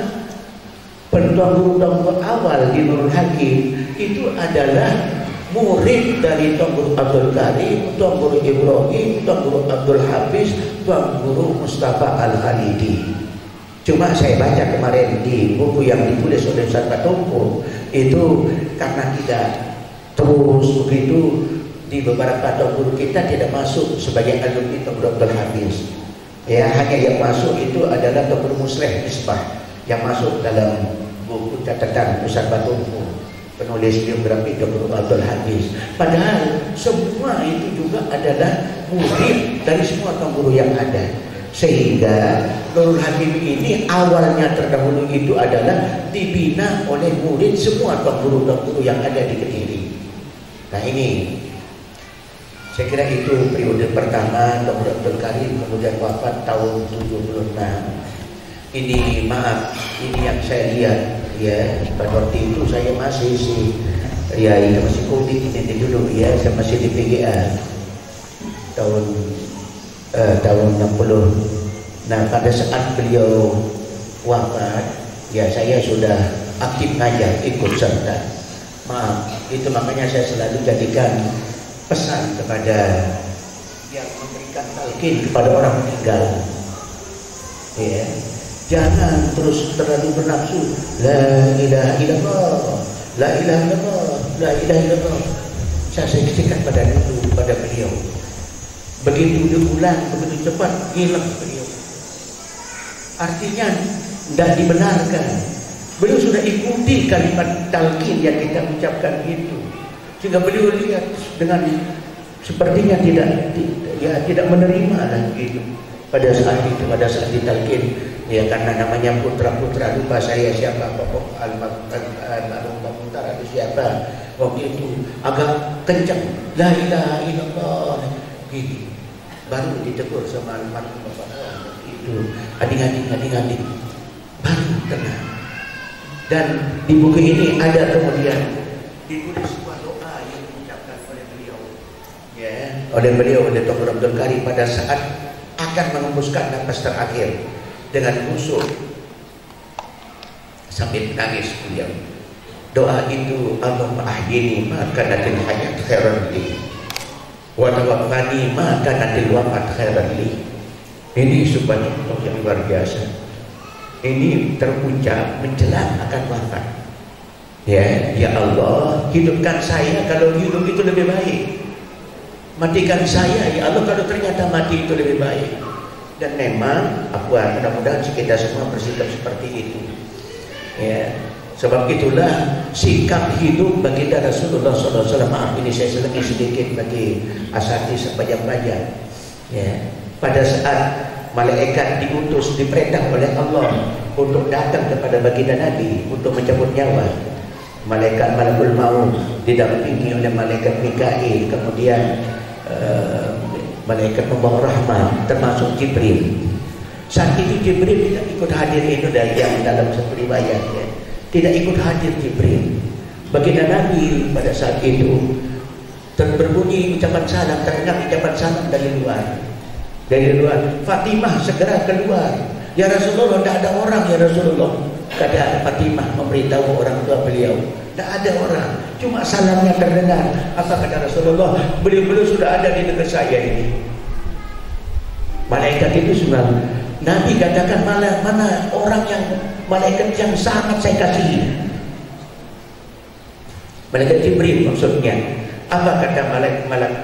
Tuan Guru awal di Nurul Hakim itu adalah murid dari Tuan Guru Abdul Karim, Tuan Guru Ibrahim, Tuan Guru Abdul Hafiz, Tuan Guru Mustafa Al-Khalidi. Cuma saya baca kemarin di buku yang ditulis oleh Ustaz Batumpu, itu karena tidak terus begitu, di beberapa Tuan Guru kita tidak masuk sebagai alumni Tuan Guru Abdul Hafiz. Ya, hanya yang masuk itu adalah Tuan Guru Musleh Misbah yang masuk dalam buku catatan Ustaz Batumpu, penulis biografi Tuan Guru Abdul Hafiz. Padahal semua itu juga adalah murid dari semua Tuan Guru yang ada. Sehingga Nurul Hakim ini awalnya terdahulu itu adalah dibina oleh murid semua guru yang ada di Kediri. Nah ini saya kira itu periode pertama Dr. Abdul Karim, kemudian wafat tahun 76. Ini maaf, ini yang saya lihat ya, pada waktu itu saya masih ya itu masih COVID ini dulu ya, saya masih di PGA tahun 60. Nah pada saat beliau wafat ya saya sudah aktif ngajar, ikut serta. Maaf, itu makanya saya selalu jadikan pesan kepada yang memberikan talqin kepada orang meninggal ya, jangan terus terlalu bernafsu la ilaha illallah, la ilaha illallah, la ilaha illallah. Saya saksikan pada beliau, begitu diulang begitu cepat hilang beliau, artinya tidak dibenarkan. Beliau sudah ikuti kalimat talqin yang kita ucapkan itu, sehingga beliau lihat dengan sepertinya tidak menerima lagi itu pada saat ditalqin ya, karena namanya putra lupa saya siapa, pokok almarhum Mutar itu siapa waktu itu agak kencang la ilaha illallah gitu, baru ditegur sama almarhum bapak itu adik-adik baru tenang. Dan di buku ini ada kemudian ditulis sebuah doa yang diucapkan oleh beliau ya, oleh Dr. Abdul Karim pada saat akan mengembuskan nafas terakhir dengan khusyuk sambil menangis beliau. Doa itu, Allahumma ahyini ma kanatil hayat khairan li wa tawaffani ma kanatil wafat khairan li. Ini sebuah contoh yang luar biasa. Ini terucap menjelang akan wafat ya Allah, hidupkan saya kalau hidup itu lebih baik, matikan saya ya Allah kalau ternyata mati itu lebih baik. Dan memang mudah-mudahan kita semua bersikap seperti itu ya. Sebab itulah sikap hidup baginda Rasulullah SAW. Maaf ini saya selengi sedikit bagi asatidz pelajar ya. Pada saat malaikat diutus, diperintah oleh Allah untuk datang kepada baginda Nabi untuk mencabut nyawa, malaikat Malakul Maut didampingi oleh malaikat Mikail, kemudian malaikat pembawa rahmat termasuk Jibril. Saat itu Jibril tidak ikut hadir, itu dari yang dalam satu riwayat ya, tidak ikut hadir Jibril. Baginda Nabi pada saat itu berbunyi ucapan salam, terdengar ucapan salam dari luar. Fatimah segera keluar, ya Rasulullah, tidak ada orang ya Rasulullah. Kata Fatimah memberitahu orang tua beliau, tidak ada orang, cuma salamnya terdengar. Apa kata Rasulullah? Beliau sudah ada di dekat saya ini. Malaikat itu sudah Nabi katakan, mana orang yang malaikat yang sangat saya kasihi. Malaikat Jibril maksudnya. Apa kata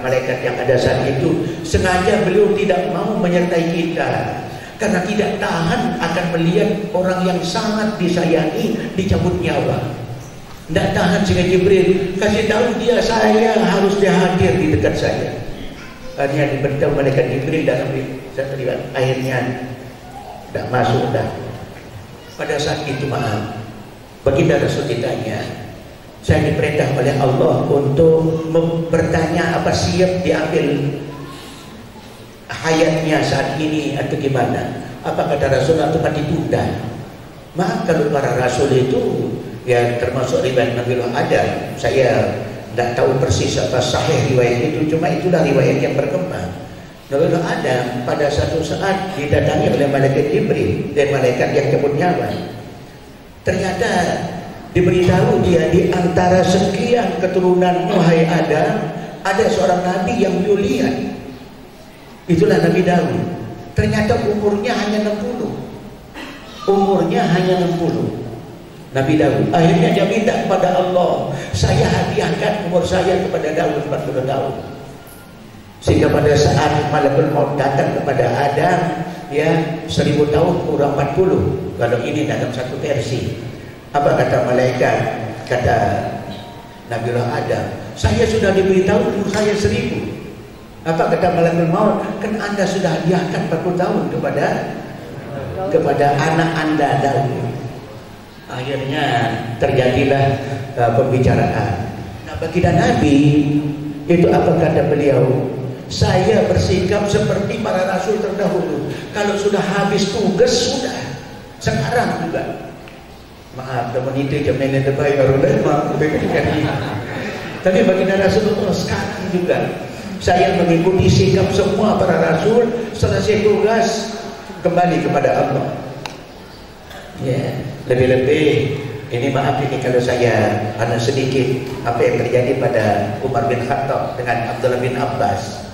malaikat yang ada saat itu? Sengaja beliau tidak mau menyertai kita karena tidak tahan akan melihat orang yang sangat disayangi dicabut nyawa. Tidak tahan sehingga Jibril kasih tahu dia, saya harus hadir di dekat saya. Hanya diberitahu malaikat Jibril dalam satu riwayat, akhirnya tidak masuk dah. Pada saat itu maaf, baginda Rasul ditanya, saya diperintah oleh Allah untuk bertanya apa siap diambil hayatnya saat ini atau gimana. Apa kata Rasul? Atau ditunda. Maaf, kalau para Rasul itu ya termasuk riwayat Nabi Adam. Saya tidak tahu persis apa sahih riwayat itu, cuma itulah riwayat yang berkembang. Nabi Adam pada satu saat didatangi oleh malaikat Jibril dan malaikat yang cabut nyawa. Ternyata diberitahu dia di antara sekian keturunan Nuhai Adam ada seorang nabi yang beliau lihat. Itulah Nabi Daud. Ternyata umurnya hanya 60. Umurnya hanya 60. Nabi Daud. Akhirnya dia minta kepada Allah, saya hadiahkan umur saya kepada Daud 40 tahun. Sehingga pada saat malakul maut datang kepada Adam ya 1000 tahun kurang 40. Kalau ini dalam satu versi. Apa kata malaikat? Kata Nabiullah Adam, saya sudah diberitahu umur saya 1000. Apa kata malakul maut? Kan Anda sudah hadiahkan 40 tahun kepada anak Anda Daud. Akhirnya terjadilah pembicaraan. Nah, bagi Nabi itu apa kata beliau? Saya bersikap seperti para rasul terdahulu. Kalau sudah habis tugas sudah. Sekarang juga. Maaf, teman itu jaminan terbaik maaf. Tapi bagi Rasulullah sekarang juga saya mengikuti sikap semua para rasul. Selesai tugas kembali kepada Allah. Ya, lebih-lebih ini maaf ini kalau saya ada sedikit apa yang terjadi pada Umar bin Khattab dengan Abdullah bin Abbas.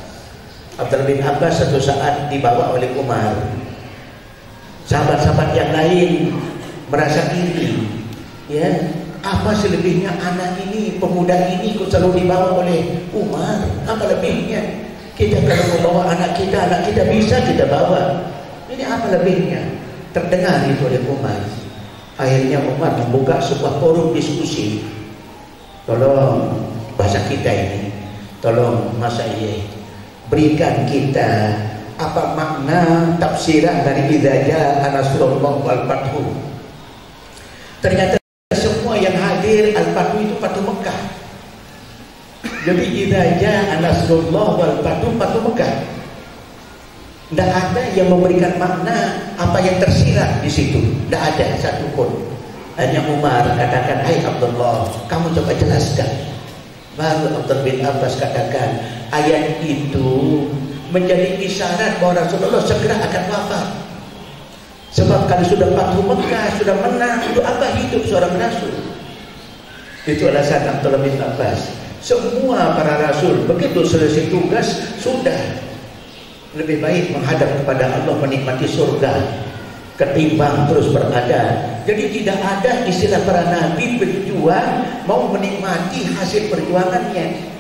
Abdullah bin Abbas satu saat dibawa oleh Umar. Sahabat-sahabat yang lain merasa iri, ya, apa selebihnya anak ini, pemuda ini kok selalu dibawa oleh Umar? Apa lebihnya? Kita kalau membawa anak kita bisa kita bawa. Ini apa lebihnya? Terdengar itu oleh Umar. Akhirnya Umar membuka sebuah forum diskusi. Tolong bahasa kita ini, tolong Mas Aye, berikan kita apa makna tafsiran dari idza jaa nasrullah wal fathu. Ternyata semua yang hadir al-fathu itu Fathu Mekah. Jadi idza jaa nasrullah wal fathu, Fathu Mekah. Tidak ada yang memberikan makna apa yang tersirat di situ. Tidak ada satupun. Hanya Umar katakan, hai Abdullah, kamu coba jelaskan. Baru Abdullah bin Abbas katakan, ayat itu menjadi isyarat bahwa Rasulullah segera akan wafat. Sebab kalau sudah Fathu Mekah, sudah menang, itu apa hidup seorang Rasul? Itu alasan Abdullah bin Abbas. Semua para Rasul begitu selesai tugas sudah lebih baik menghadap kepada Allah, menikmati surga ketimbang terus berada. Jadi tidak ada istilah para nabi berjuang mau menikmati hasil perjuangannya.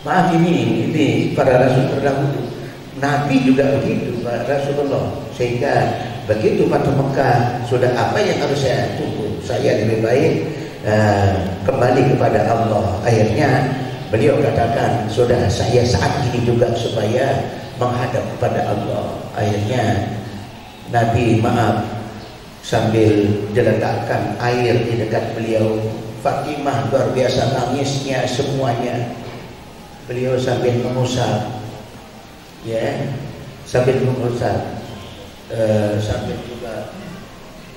Maaf ini para rasul terdahulu. Nabi juga begitu, Rasulullah. Sehingga begitu Fathu Mekah sudah apa yang harus saya tunggu? Saya lebih baik kembali kepada Allah. Akhirnya beliau katakan, sudah saya saat ini juga supaya menghadap kepada Allah. Akhirnya Nabi maaf sambil diletakkan air di dekat beliau. Fatimah luar biasa nangisnya semuanya. Beliau sambil mengusap, ya, sambil mengusap, sambil juga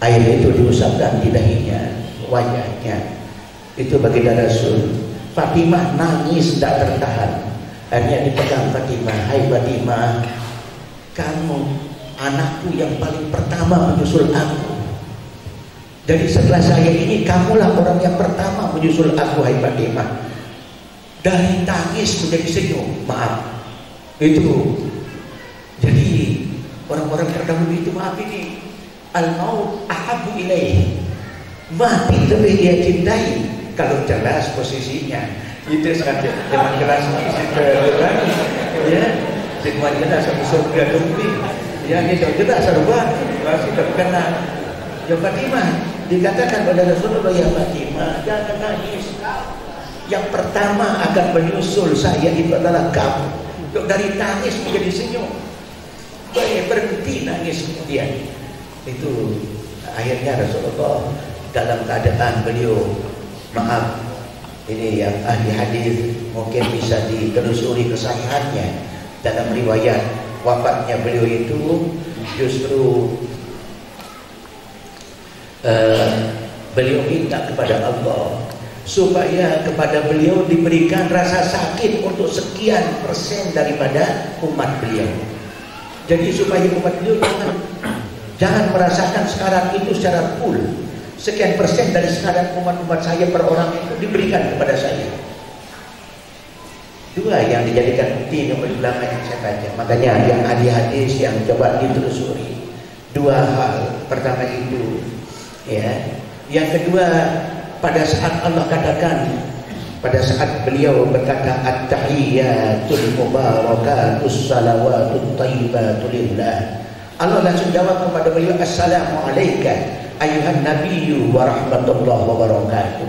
air itu diusapkan di dahinya, wajahnya. Itu bagi Rasul. Fatimah nangis tidak tertahan. Akhirnya dipegang Fatimah, hai Fatimah, kamu anakku yang paling pertama menyusul aku. Jadi setelah saya ini kamulah orang yang pertama menyusul aku, hai Fatimah. Dari tangis menjadi senyum. Maaf, itu jadi orang-orang terdahulu itu, maaf ini al-maut ahabbu ilaih, mati lebih dia cintai. Kalau jelas posisinya itu sangat dengan jelas ya, dengan jelas satu surga demi ya, itu jelas serba masih terkena. Ya Fatimah, dikatakan pada Rasulullah, ya Fatimah, jangan nangis. Yang pertama akan menyusul saya itu adalah kamu. Dari tangis menjadi senyum. Berhenti nangis kemudian. Itu akhirnya Rasulullah dalam keadaan beliau, maaf, ini yang ahli hadis mungkin bisa ditelusuri kesahihannya. Dalam riwayat wafatnya beliau itu justru beliau minta kepada Allah supaya kepada beliau diberikan rasa sakit untuk sekian persen daripada umat beliau. Jadi supaya umat beliau jangan merasakan sekarang itu secara full. Sekian persen dari sekarang umat-umat saya per orang itu diberikan kepada saya. Dua yang dijadikan bukti oleh ulama yang saya baca. Makanya yang ahli hadis yang coba ditelusuri. Dua hal. Pertama itu, ya. Yang kedua, pada saat Allah katakan, pada saat beliau berkata at-tahiyyatul mubarakatus salawatut thayyibatul lillah, Allah langsung jawab kepada beliau, assalamu alayka ayuhan nabiyyu wa rahmatullahi wa barakatuh.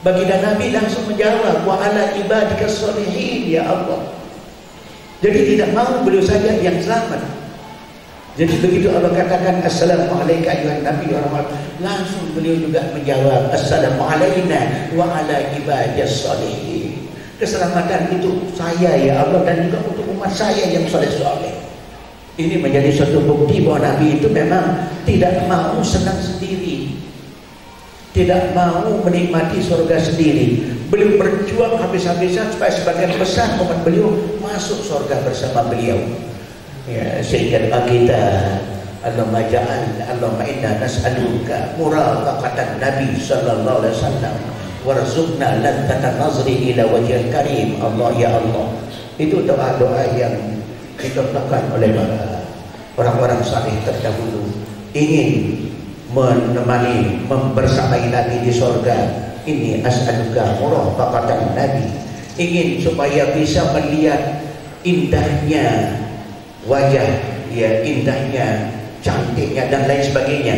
Baginda Nabi langsung menjawab, wa ala ibadika sholihin, ya Allah, Jadi tidak mau beliau saja yang selamat. Jadi begitu Allah katakan Assalamualaikum ayuhan Nabi wa rahmatullahi, langsung beliau juga menjawab Assalamualaikum wa ala ibadiyas sholihin. Keselamatan itu saya ya Allah, dan juga untuk umat saya yang soleh-soleh. Ini menjadi suatu bukti bahwa Nabi itu memang tidak mau senang sendiri, tidak mau menikmati surga sendiri. Beliau berjuang habis-habisan supaya sebagian besar umat beliau masuk surga bersama beliau. Ya, sehingga kita Allahumma ja'al Allahumma inna nas'aluka murafaqatan Nabi sallallahu alaihi wasallam warzuqna ladzatan nazri ila wajhil karim. Allah ya Allah. Itu doa-doa yang dicontohkan oleh orang-orang saleh terdahulu, ingin menemani membersamai Nabi di surga. Ini as'aluka murafaqatan Nabi, ingin supaya bisa melihat indahnya wajah, ya, indahnya, cantiknya dan lain sebagainya.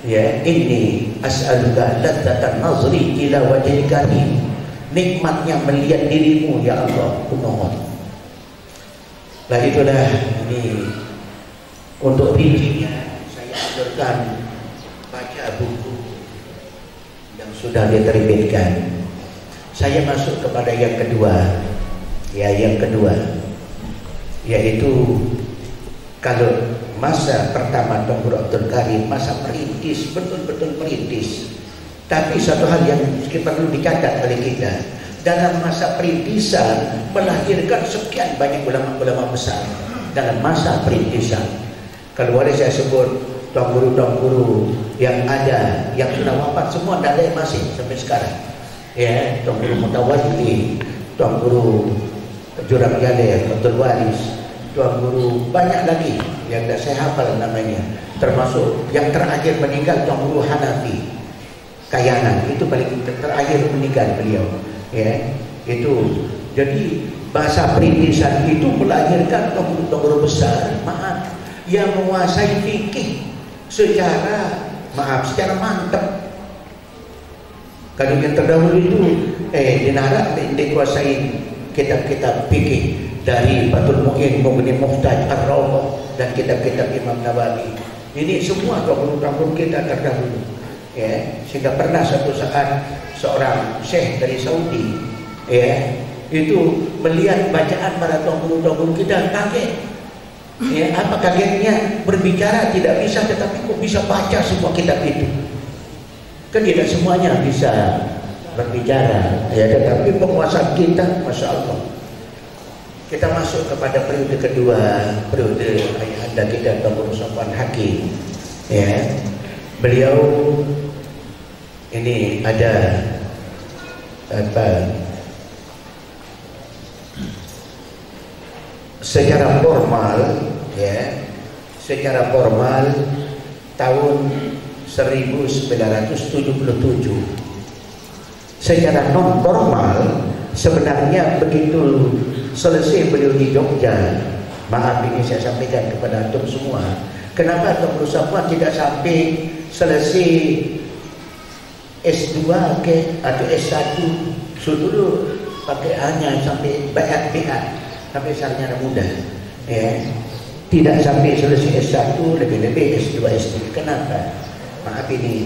Ya, ini as'aluka ladzatan nazri ila wajhil karim, nikmatnya melihat dirimu ya Allah, kumohon. Nah itulah ini untuk rincinya saya anjurkan baca buku yang sudah diterbitkan. Saya masuk kepada yang kedua, ya, yang kedua yaitu kalau masa pertama Tuanku Abdul Karim masa perintis, betul-betul perintis. Tapi satu hal yang perlu dicatat oleh kita, dalam masa perintisan melahirkan sekian banyak ulama-ulama besar dalam masa perintisan. Kalau boleh saya sebut tuan guru yang ada, yang sudah wafat semua, dan ada masih sampai sekarang. Ya, tuan guru Mutawalli, tuan guru Jurang Jalil, Abdul Waris, tuan guru banyak lagi yang tidak saya hafal namanya. Termasuk yang terakhir meninggal tuan guru Hanafi Kayangan, itu paling terakhir meninggal beliau. Ya, itu. Jadi bahasa perintisan itu melahirkan tuan guru besar, maaf, yang menguasai fikih secara mantap. Kalau yang terdahulu itu dinarak dikuasai kitab-kitab fikih dari Fathul Mu'in, Mughni Muhtaj, Ar-Rawdah, dan kitab-kitab Imam Nawawi. Ini semua guru-guru kita terdahulu. Ya, sehingga pernah satu saat seorang syekh dari Saudi, ya, itu melihat bacaan para guru-guru kita, kaget. Ya, apa kagetnya? Berbicara tidak bisa, tetapi kok bisa baca semua kitab itu? Kan tidak semuanya bisa berbicara, ya, tetapi penguasaan kita, masya Allah. Kita masuk kepada periode kedua, periode ayahanda kita Tuanku Safwan Hakim. Ya, beliau ini ada apa? Secara formal, ya, secara formal tahun 1977. Secara non formal sebenarnya begitu selesai beliau di Jogja, maaf ini saya sampaikan kepada antum semua, kenapa Tuanku Safwan tidak sampai selesai S2 ke atau S1 dulu, pakai hanya sampai BA sampai sarjana muda, ya, tidak sampai selesai S1, lebih-lebih S2 S3. Kenapa? Maaf ini,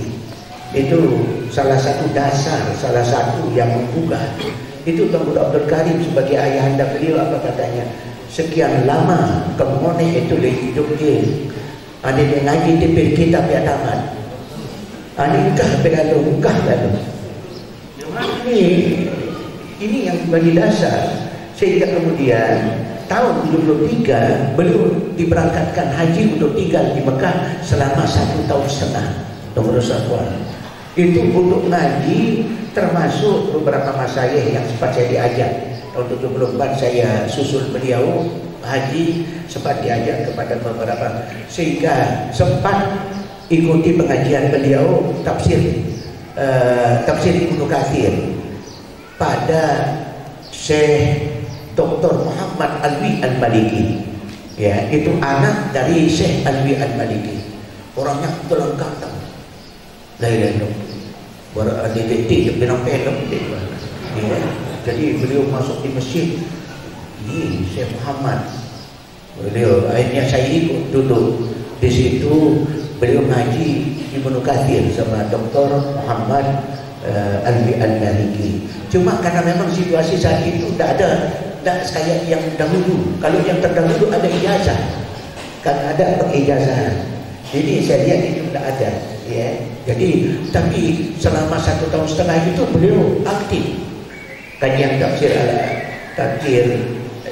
itu salah satu dasar, salah satu yang menggugah itu Tuanku Abdul Karim sebagai ayahanda beliau, apa katanya, sekian lama kemudian itu hidup dia ada yang ngaji tipir kitab ya tamat, nikah lalu ini yang bagi dasar. Sehingga kemudian tahun 2023 beliau diberangkatkan haji untuk tinggal di Mekah selama 1,5 tahun. Tuanku Safwan itu untuk ngaji, termasuk beberapa masyayikh yang sempat saya diajak tahun 74, saya susul beliau haji, sempat diajak kepada beberapa, sehingga sempat ikuti pengajian beliau tafsir Ibnu Katsir pada Syekh Dr. Muhammad Alwi Al-Maliki, ya, itu anak dari Syekh Alwi Al-Maliki, orangnya tulang kantang, lain-lain, detektif benang film, ya. Jadi beliau masuk di masjid, ini Syekh Muhammad Beliau akhirnya saya ikut duduk di situ. Beliau ngaji Ibnu Katsir sama Dr. Muhammad Alwi Al-Maliki. Cuma karena memang situasi saat itu tidak kayak yang dahulu. Kalau yang terdahulu ada ijazah, kan ada pengijazahan. Jadi saya lihat itu tidak ada, ya. Jadi tapi selama 1,5 tahun itu beliau aktif kajian tafsir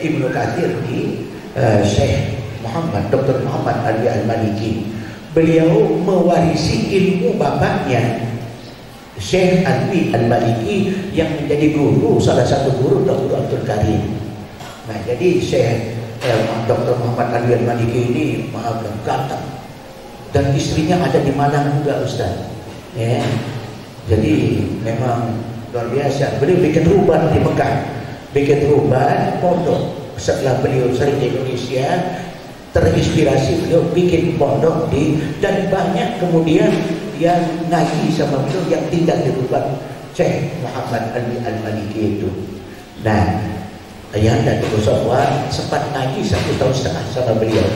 Ibnu Katsir di Syekh Muhammad Dr. Muhammad Alwi Al-Maliki. Beliau mewarisi ilmu bapaknya Syekh Alwi Al-Maliki yang menjadi guru, salah satu guru Dr. Abdul Karim. Nah, jadi Syekh Dr. Muhammad Alwi Al-Maliki ini maaf ganteng, dan istrinya ada di Malang juga, Ustaz. Ya. Jadi memang luar biasa. Beliau bikin ruban di Mekah, bikin ruban pondok. Setelah beliau sering di Indonesia, terinspirasi beliau bikin pondok dan banyak kemudian yang ngaji sama beliau yang tinggal di rumah Syekh Muhammad Alwi Al-Maliki itu. Nah, ayahanda di Musafwar sempat ngaji 1,5 tahun sama beliau.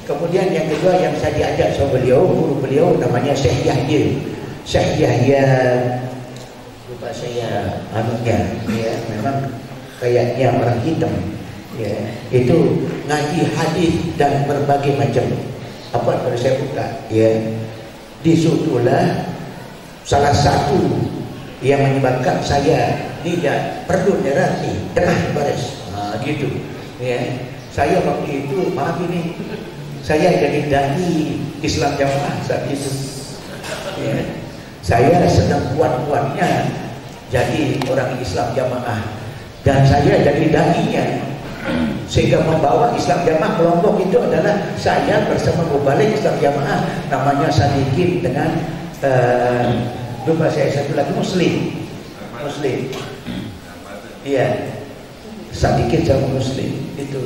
Kemudian yang kedua yang saya diajak sama beliau, guru beliau namanya Syekh Yahya. Syekh Yahya, lupa saya anunya, ya, memang kayaknya orang hitam. Ya, itu ngaji hadis dan berbagai macam. Apa kalau saya buka, ya, disitulah salah satu yang menyebabkan saya tidak perlu terapi tengah baris, gitu. Ya, saya waktu itu maaf ini, saya jadi dai Islam Jamaah saat itu. Ya, saya sedang kuat-kuatnya jadi orang Islam Jamaah dan saya jadi dai-nya. Sehingga membawa Islam Jamaah kelompok itu adalah saya bersama Mubalik Islam Jamaah, namanya Sadikin dengan lupa saya satu lagi Muslim. Iya, Sadikin sama Muslim itu.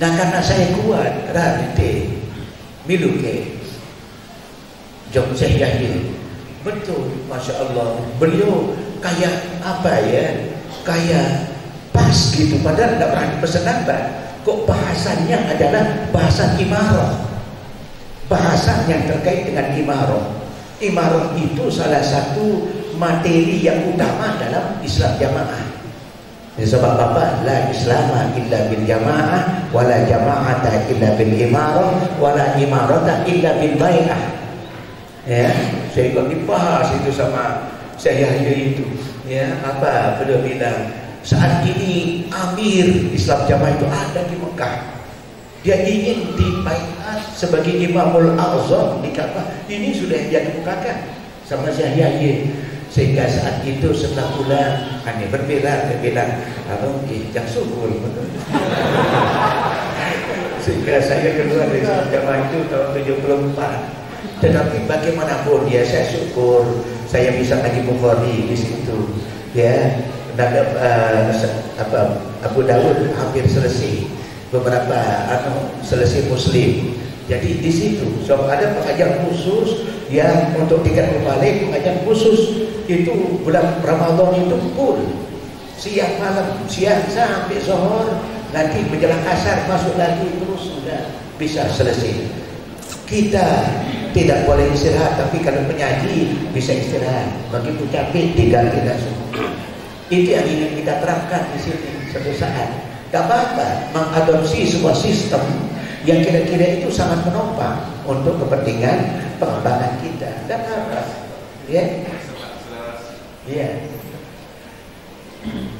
Nah, karena saya kuat rarite miluke Jom Syekh Yahya, betul, Masya Allah, beliau kayak apa ya, kayak pas gitu, padahal tidak pernah dipesan apa. Kok bahasanya adalah bahasa imarah, bahasa yang terkait dengan imarah. Imarah itu salah satu materi yang utama dalam Islam Jamaah. Sebab apa? La Islama illa bil jamaah, wala jama'ata illa bil imarah, wala imarata illa bil bai'ah. Ya, saya ikut dibahas itu sama saya itu. Ya, apa beliau bilang? Saat ini Amir Islam Jamaah itu ada di Mekah. Dia ingin dibaiat sebagai Imamul A'zam di Ka'bah. Ini sudah dia kemukakan sama Syekh Yahya. Sehingga saat itu setelah pulang hanya berbeda, dia bilang, abang yang syukur. Sehingga saya keluar dari Islam Jamaah itu tahun 74. Tetapi bagaimanapun ya, saya syukur saya bisa ngaji Bukhari di situ. Ya. Dan Abu Dawud hampir selesai, beberapa selesai Muslim. Jadi di situ so ada pengajian khusus yang untuk tingkat mubalik, pengajian khusus itu bulan Ramadan itu full, siang malam, siang sampai zuhur, nanti menjelang asar masuk lagi, terus sudah bisa selesai. Kita tidak boleh istirahat, tapi kalau penyaji bisa istirahat. Begitu capek diganti langsung. Itu yang ingin kita terapkan di sini suatu saat. Gak apa-apa mengadopsi sebuah sistem yang kira-kira itu sangat menopang untuk kepentingan pengembangan kita. Dan apa? Ya, ya.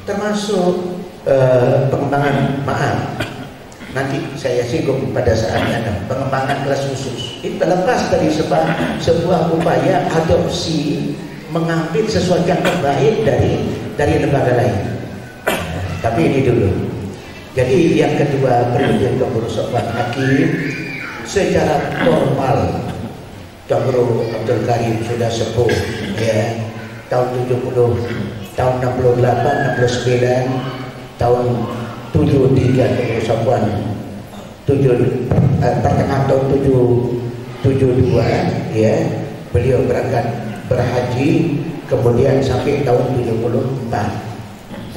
Termasuk pengembangan, maaf, nanti saya singgung pada saatnya, pengembangan kelas khusus. Itu terlepas dari sebuah upaya adopsi, mengambil sesuatu yang terbaik dari lembaga lain. Tapi ini dulu. Jadi yang kedua, periode Dr. Sofwan Hakim secara formal Dr. Abdul Karim sudah sepuh, ya, tahun 70, tahun 68, 69, tahun 73 Dr. Sofwan pertengahan tahun 72, ya, beliau berangkat berhaji, kemudian sampai tahun 74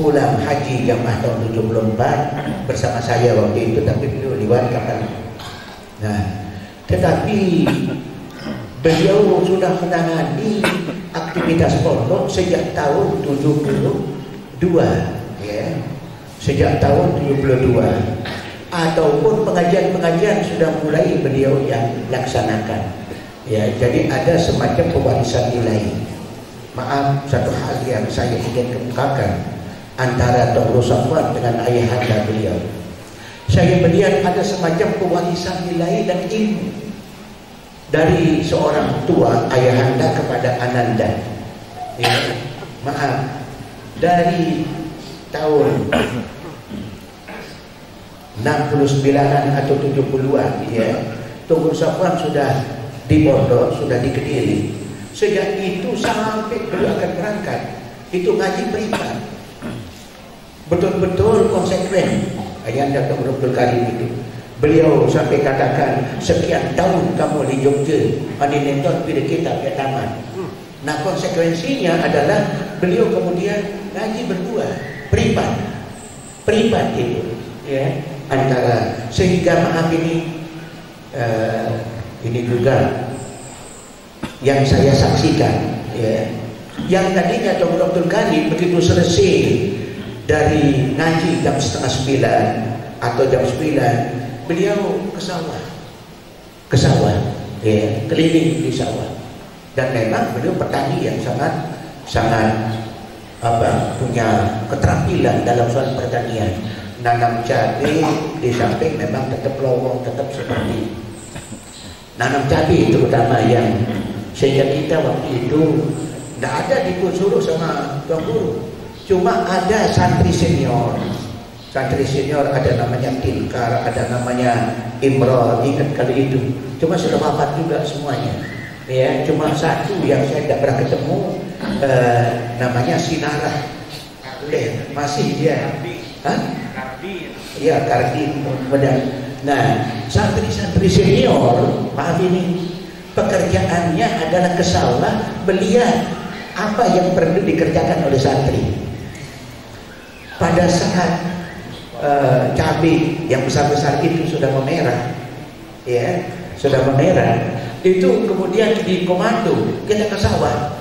pulang haji jamaah tahun 74 bersama saya waktu itu, tapi beliau lewat kapal. Nah, tetapi beliau sudah menangani aktivitas pondok sejak tahun 72, ya, sejak tahun 72, ataupun pengajian-pengajian sudah mulai beliau yang laksanakan. Ya, jadi ada semacam pewarisan nilai. Maaf, satu hal yang saya ingin kemukakan antara Dr. Safwan dengan ayahanda beliau. Saya melihat ada semacam pewarisan nilai dan ilmu dari seorang tua ayahanda kepada ananda. Ya, maaf, dari tahun 69-an atau 70-an, ya, Dr. Safwan sudah di pondok, sudah di Kediri. Sejak itu sampai beliau akan berangkat, itu ngaji privat, betul-betul konsekuen. Ayahanda Dr. Abdul Karim itu, beliau sampai katakan sekian tahun kamu di Jogja, Maninenton pilih kita ke taman. Nah, konsekuensinya adalah beliau kemudian ngaji berdua, privat itu, ya, antara, sehingga maaf ini juga yang saya saksikan, ya, yang tadinya Dr. Abdul Karim begitu selesai dari ngaji jam 8:30 atau jam 9, beliau ke sawah, ya, keliling di sawah. Dan memang beliau petani yang sangat punya keterampilan dalam soal pertanian. Nanam cabai di samping memang tetap lowong, tetap seperti nanam cabai terutama, yang sehingga kita waktu itu tidak ada disuruh sama tuan guru, cuma ada santri senior ada namanya Tilkar, ada namanya Imron, ingat kali itu, cuma sudah wafat juga semuanya, ya, cuma satu yang saya tidak pernah ketemu, namanya Sinarah, masih dia, iya, Kardi. Nah, santri-santri senior, maaf ini, pekerjaannya adalah ke sawah melihat apa yang perlu dikerjakan oleh santri. Pada saat cabai yang besar-besar itu sudah memerah, ya, sudah memerah, itu kemudian dikomando kita ke sawah,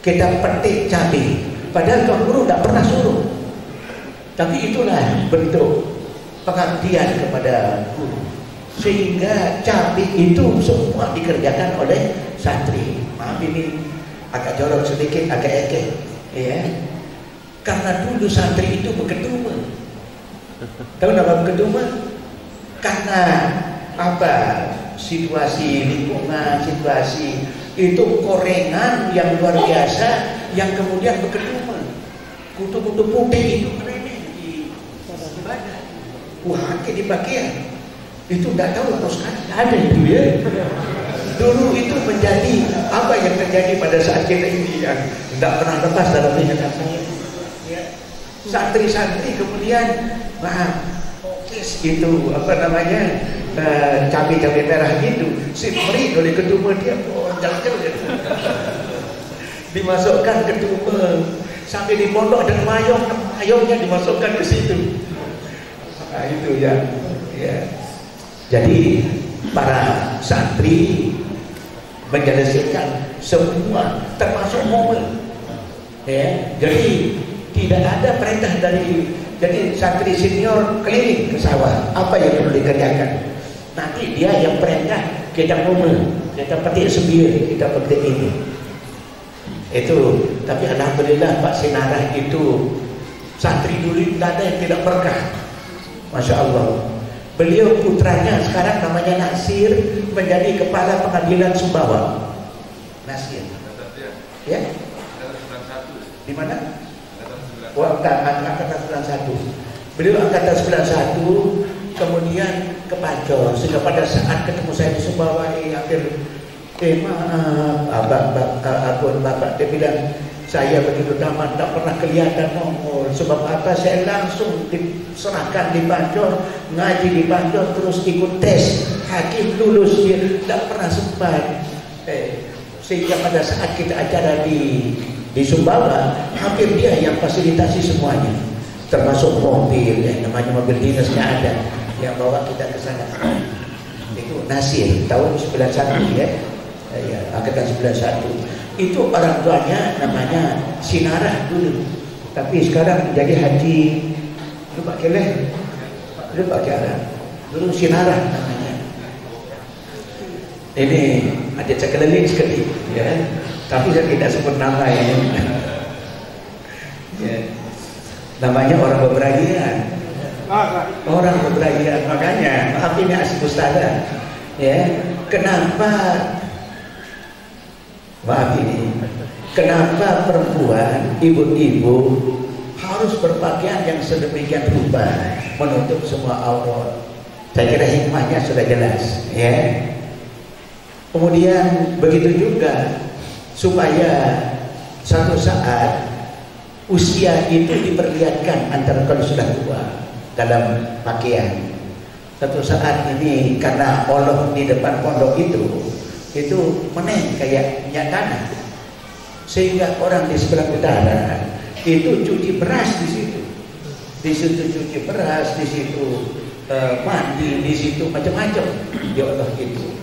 kita petik cabai. Padahal tuan guru tidak pernah suruh, tapi itulah bentuk pengabdian kepada guru, sehingga cabai itu semua dikerjakan oleh santri. Maaf ini agak jorok sedikit, agak ekek, ya, karena dulu santri itu bekeduma. Tahu nama bekeduma? Karena apa? Situasi lingkungan, situasi itu korengan yang luar biasa, yang kemudian bekeduma. Kutu-kutu putih itu mereneh di badan. Wah, di pakaian itu tidak tahu terus kan ada itu, ya. Dulu itu menjadi apa yang terjadi pada saat kita ini yang tidak pernah lepas dalam ingatan saya, ya. Santri-santri kemudian itu apa namanya, cabai-cabai merah itu si meri oleh kedua dia jauh-jauh dimasukkan ke kedua sampai di pondok dan mayongnya dimasukkan ke situ. Nah, itu ya. Jadi para santri menyelesaikan semua termasuk momen, ya. Jadi tidak ada perintah dari, jadi santri senior keliling ke sawah, apa yang perlu dikerjakan, nanti dia yang perintah, kita momen, kita petik sembilan, kita petik ini itu. Tapi alhamdulillah Pak Sinarah itu santri dulu tidak ada yang tidak berkah, Masya Allah. Beliau putranya sekarang namanya Nasir, menjadi kepala pengadilan Sumbawa. Nasir, ya, di mana? Angkatan 91. Beliau angkatan 91, kemudian ke Pancor, sehingga pada saat ketemu saya di Sumbawa, akhir maaf, bapak dia bilang, saya begitu lama tak pernah kelihatan nongol. Sebab apa? Saya langsung diserahkan di Pancor, ngaji di Pancor, terus ikut tes hakim, lulus, dia tak pernah sempat. Sehingga pada saat kita acara di Di Sumbawa hampir dia yang fasilitasi semuanya, termasuk mobil, yang namanya mobil dinasnya ada, yang bawa kita ke sana. Itu Nasir tahun 91 ya, angkatan 91. Itu orang tuanya namanya Sinarah dulu, tapi sekarang jadi Haji lupa keleh, lupa keleh. Dulu Sinarah namanya. Ini ada cekeleling sekali, ya. Tapi saya tidak sebut nama ini. Ya. Namanya orang bebragian. Orang bebragian, makanya maaf ini asli Ustazah. Ya, kenapa? Maaf ini. Kenapa perempuan, ibu-ibu harus berpakaian yang sedemikian rupa menutup semua aurat? Saya kira hikmahnya sudah jelas, ya. Kemudian begitu juga supaya satu saat usia itu diperlihatkan antara kalau sudah tua dalam pakaian. Satu saat ini karena Allah di depan pondok itu meneng kayak minyak tanah, sehingga orang di sebelah utara itu cuci beras di situ cuci beras, di situ mandi, di situ macam-macam di Allah itu.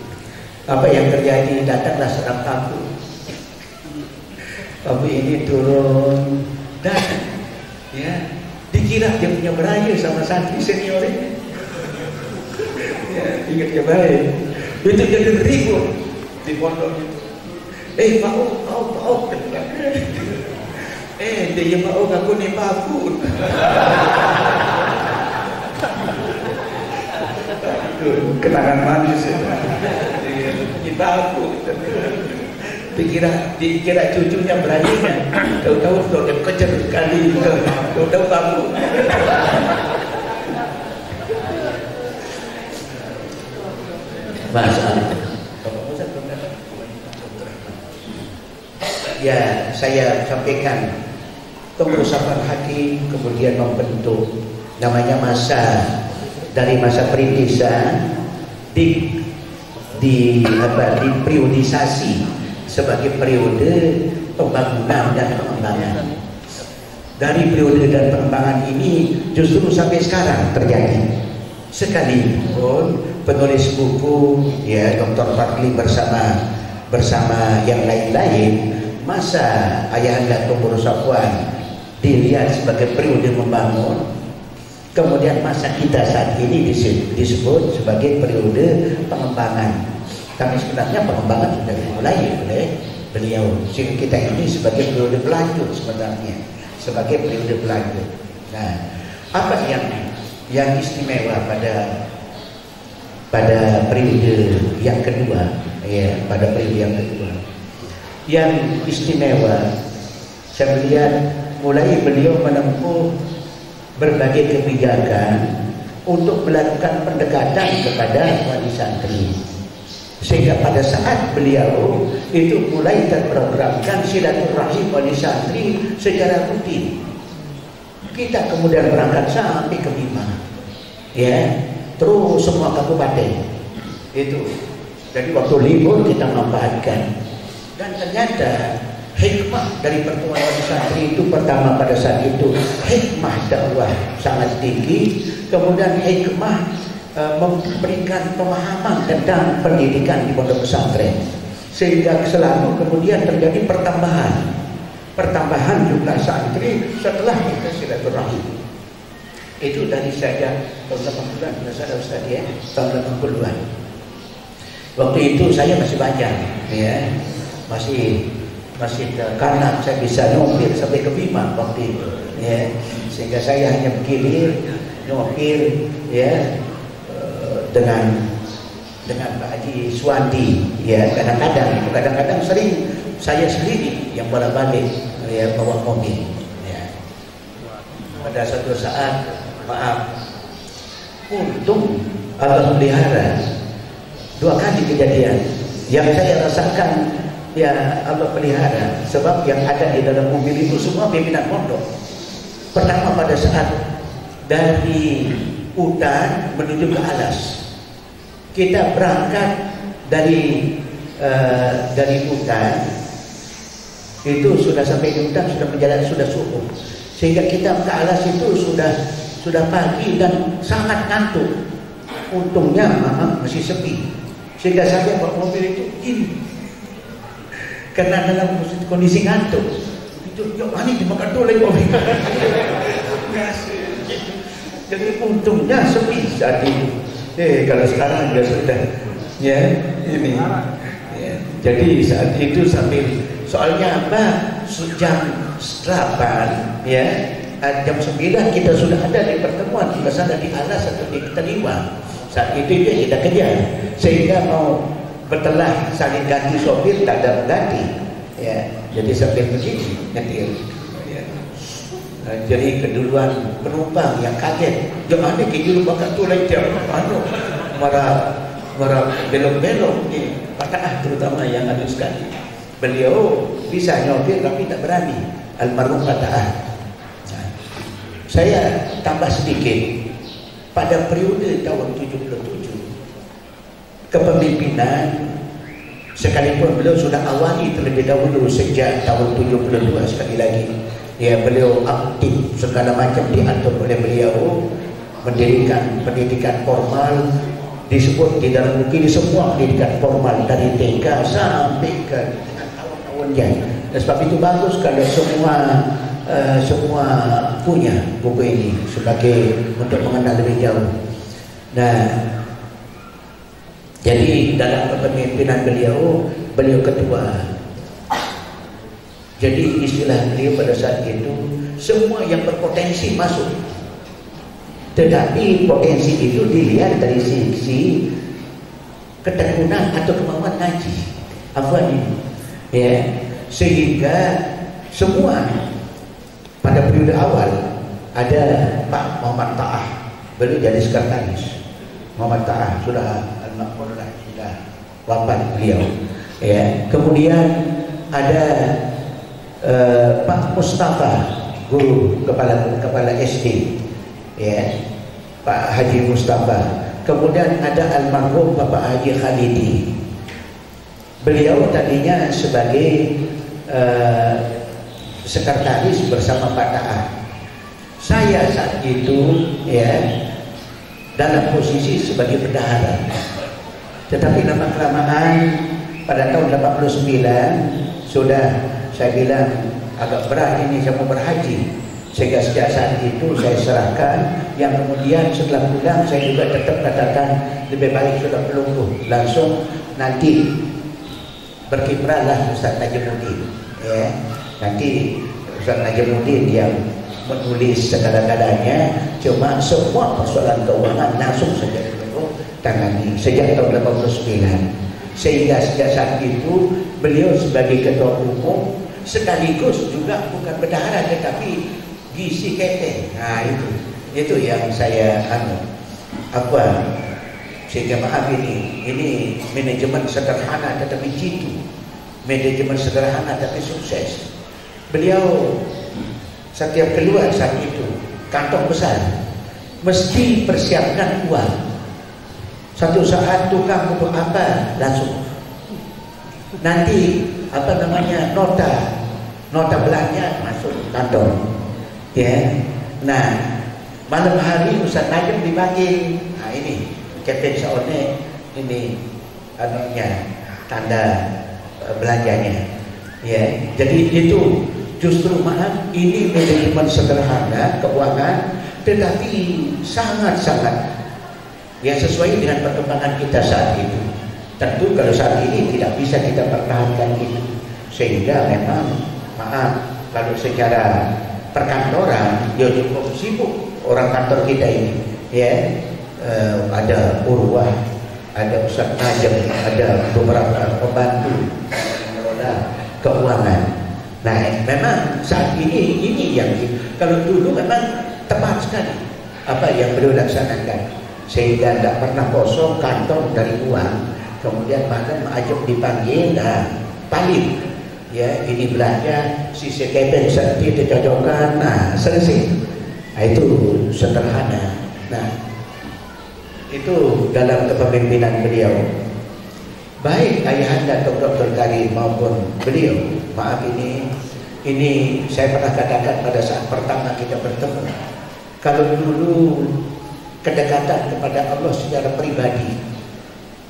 Apa yang terjadi? Datanglah serap kampung. Tapi ini turun dan ya dikira dia punya berayu sama santri senior ini. Ya, ingat ya baik. Itu jadi ribut di pondok itu. Mau. Dia mau ngaku ni aku. Kenangan manis itu. Kita aku. Dikira cucunya beraninya, tahu-tahu sudah kejar sekali, tahu-tahu kamu. Masalah. Ya, saya sampaikan pengurusan hakim kemudian membentuk namanya dari masa perintisan diperiodisasi sebagai periode pembangunan dan pengembangan. Dari periode dan pengembangan ini justru sampai sekarang terjadi. Sekalipun penulis buku ya Dr. Fadli bersama yang lain-lain, masa Ayahanda Tunggul Safwan dilihat sebagai periode membangun, kemudian masa kita saat ini disebut sebagai periode pengembangan. Tapi sebenarnya pengembangan sudah dimulai oleh beliau. Sehingga kita ini sebagai periode berlanjut sebenarnya, sebagai periode berlanjut. Nah, apa yang istimewa pada periode yang kedua, ya, pada periode yang kedua. Yang istimewa, saya melihat mulai beliau menempuh berbagai kebijakan untuk melakukan pendekatan kepada wali santri. Sehingga pada saat beliau itu mulai terprogramkan silaturahim wali santri secara rutin. Kita kemudian berangkat sampai ke Bima, ya, terus semua kabupaten itu. Jadi waktu libur kita manfaatkan, dan ternyata hikmah dari pertemuan wali santri itu pertama pada saat itu hikmah dakwah sangat tinggi, kemudian hikmah memberikan pemahaman tentang pendidikan di pondok pesantren, sehingga selalu kemudian terjadi pertambahan jumlah santri setelah kita silaturahim. Itu dari saja tahun 80-an, Ustaz ya, tahun 80-an. Waktu itu saya masih banyak, ya, masih karena saya bisa nyopir sampai ke Bima waktu itu, ya, sehingga saya hanya bergilir nyopir, ya, dengan Pak Haji Suwandi, ya, kadang-kadang sering saya sendiri yang bolak-balik, ya, bawa mobil, ya. Pada suatu saat, maaf, untung Allah melihara 2 kali kejadian yang saya rasakan, ya, Allah pelihara, sebab yang ada di dalam mobil itu semua pimpinan pondok. Pertama pada saat dari hutan menuju ke Alas, kita berangkat dari hutan itu sudah sampai diundang, sudah berjalan, sudah subuh, sehingga kita ke alas itu sudah pagi dan sangat ngantuk. Untungnya memang masih sepi, sehingga saya bawa mobil itu gini, karena dalam kondisi ngantuk itu, yuk ani dimakan dulu mobil. Jadi untungnya sepi saat itu. Kalau sekarang ya sudah, ya ini. Ya. Jadi saat itu sambil, soalnya apa? Jam 8, ya, jam 9 kita sudah ada di pertemuan, di sana di alas atau di Terima. Saat itu kita kejar, sehingga mau bertelah saling ganti sopir tak ada ganti. Ya, jadi sambil begini nyetir. Jadi keduluan penumpang yang kaget, jangan ada kejulu bakal tulai jam, marah belok-belok ni, patah terutama yang halus sekali. Beliau bisa nyopir tapi tak berani, almarhum patah. Saya tambah sedikit, pada periode tahun 77 kepemimpinan, sekalipun beliau sudah awali terlebih dahulu sejak tahun 72 sekali lagi. Ya, beliau aktif, segala macam diatur oleh beliau, mendirikan pendidikan formal, disebut di dalam buku ini semua pendidikan formal dari TK sampai ke tahun-tahunnya. Dan sebab itu bagus kalau semua punya buku ini sebagai untuk mengenal lebih jauh. Nah, jadi dalam kepemimpinan beliau ketua. Jadi istilah beliau pada saat itu, semua yang berpotensi masuk. Tetapi potensi itu dilihat dari sisi ketekunan atau kemampuan ngaji. Apa ini? Ya, sehingga semua pada periode awal ada Pak Muhammad Ta'ah, beliau jadi sekretaris. Muhammad Ta'ah sudah almarhum, sudah wafat beliau. Ya, kemudian ada Pak Mustafa, guru kepala SD, ya, Pak Haji Mustafa. Kemudian ada almarhum Bapak Haji Khalidi. Beliau tadinya sebagai sekretaris bersama Pak Ta'ah. Saya saat itu, ya, dalam posisi sebagai bendahara. Tetapi lama kelamaan pada tahun 89 sudah saya bilang agak berat ini, saya mau berhaji, sehingga sejak saat itu saya serahkan. Yang kemudian setelah pulang saya juga tetap katakan lebih baik sudah pelungguh, langsung nanti berkiprahlah Ustaz Najimuddin, ya, nanti Ustaz Najimuddin yang menulis segala-galanya, cuma semua persoalan keuangan langsung saja beliau tangani sejak tahun 89. Sehingga sejak saat itu beliau sebagai ketua umum sekaligus juga bukan bendahara tetapi gizi keteng. Nah, itu yang saya sehingga maaf ini manajemen sederhana tetapi jitu, manajemen sederhana tapi sukses. Beliau setiap keluar saat itu kantong besar, mesti persiapkan uang. Satu saat tukang untuk apa langsung nanti nota belanja masuk kantor, ya. Nah, malam hari Ustaz Najib dipanggil. Nah, ini Captain Saone, ini tanda belanjanya, ya. Jadi itu justru maaf, ini manajemen sederhana keuangan tetapi sangat-sangat yang sesuai dengan perkembangan kita saat itu. Tentu kalau saat ini tidak bisa kita pertahankan itu, sehingga memang maaf kalau secara perkantoran ya cukup sibuk orang kantor kita ini, ya. Ada Urwah, ada Ustaz Najib, ada beberapa pembantu mengelola keuangan. Nah, memang saat ini yang kalau dulu memang tepat sekali apa yang beliau laksanakan, sehingga tidak pernah kosong kantong dari uang. Kemudian malam ajak dipanggil, paling, ya, ini belanja sisi kepeng sedikit dicocokkan, selesai. Nah, itu sederhana. Nah, itu dalam kepemimpinan beliau. Baik ayahanda Dr. Karim maupun beliau maaf ini saya pernah katakan pada saat pertama kita bertemu. Kalau dulu kedekatan kepada Allah secara pribadi,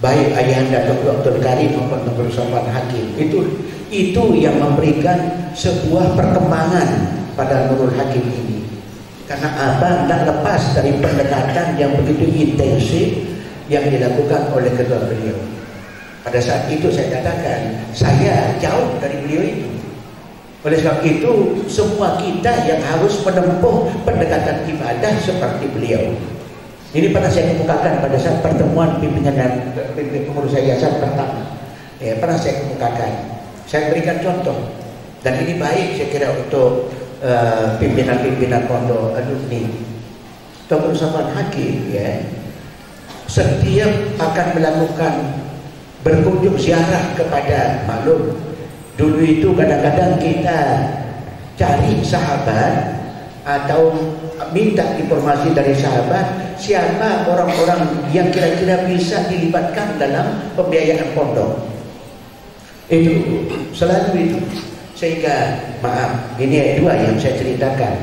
baik ayahanda Dr. Abdul Karim maupun Dr. Sofwan Hakim, itu yang memberikan sebuah perkembangan pada Nurul Hakim ini. Karena abang tak lepas dari pendekatan yang begitu intensif yang dilakukan oleh kedua beliau. Pada saat itu saya katakan, saya jauh dari beliau itu. Oleh sebab itu, semua kita yang harus menempuh pendekatan ibadah seperti beliau. Ini pernah saya kemukakan pada saat pertemuan pimpinan pengurus yayasan pertama. Ya, pernah saya kemukakan. Saya berikan contoh. Dan ini baik saya kira untuk pimpinan-pimpinan pondok alumni. Dr. Sofwan Hakim ya, setiap akan melakukan berkunjung ziarah kepada maklum. Dulu itu kadang-kadang kita cari sahabat atau minta informasi dari sahabat siapa orang-orang yang kira-kira bisa dilibatkan dalam pembiayaan pondok. Itu selalu itu. Sehingga maaf, ini dua yang saya ceritakan.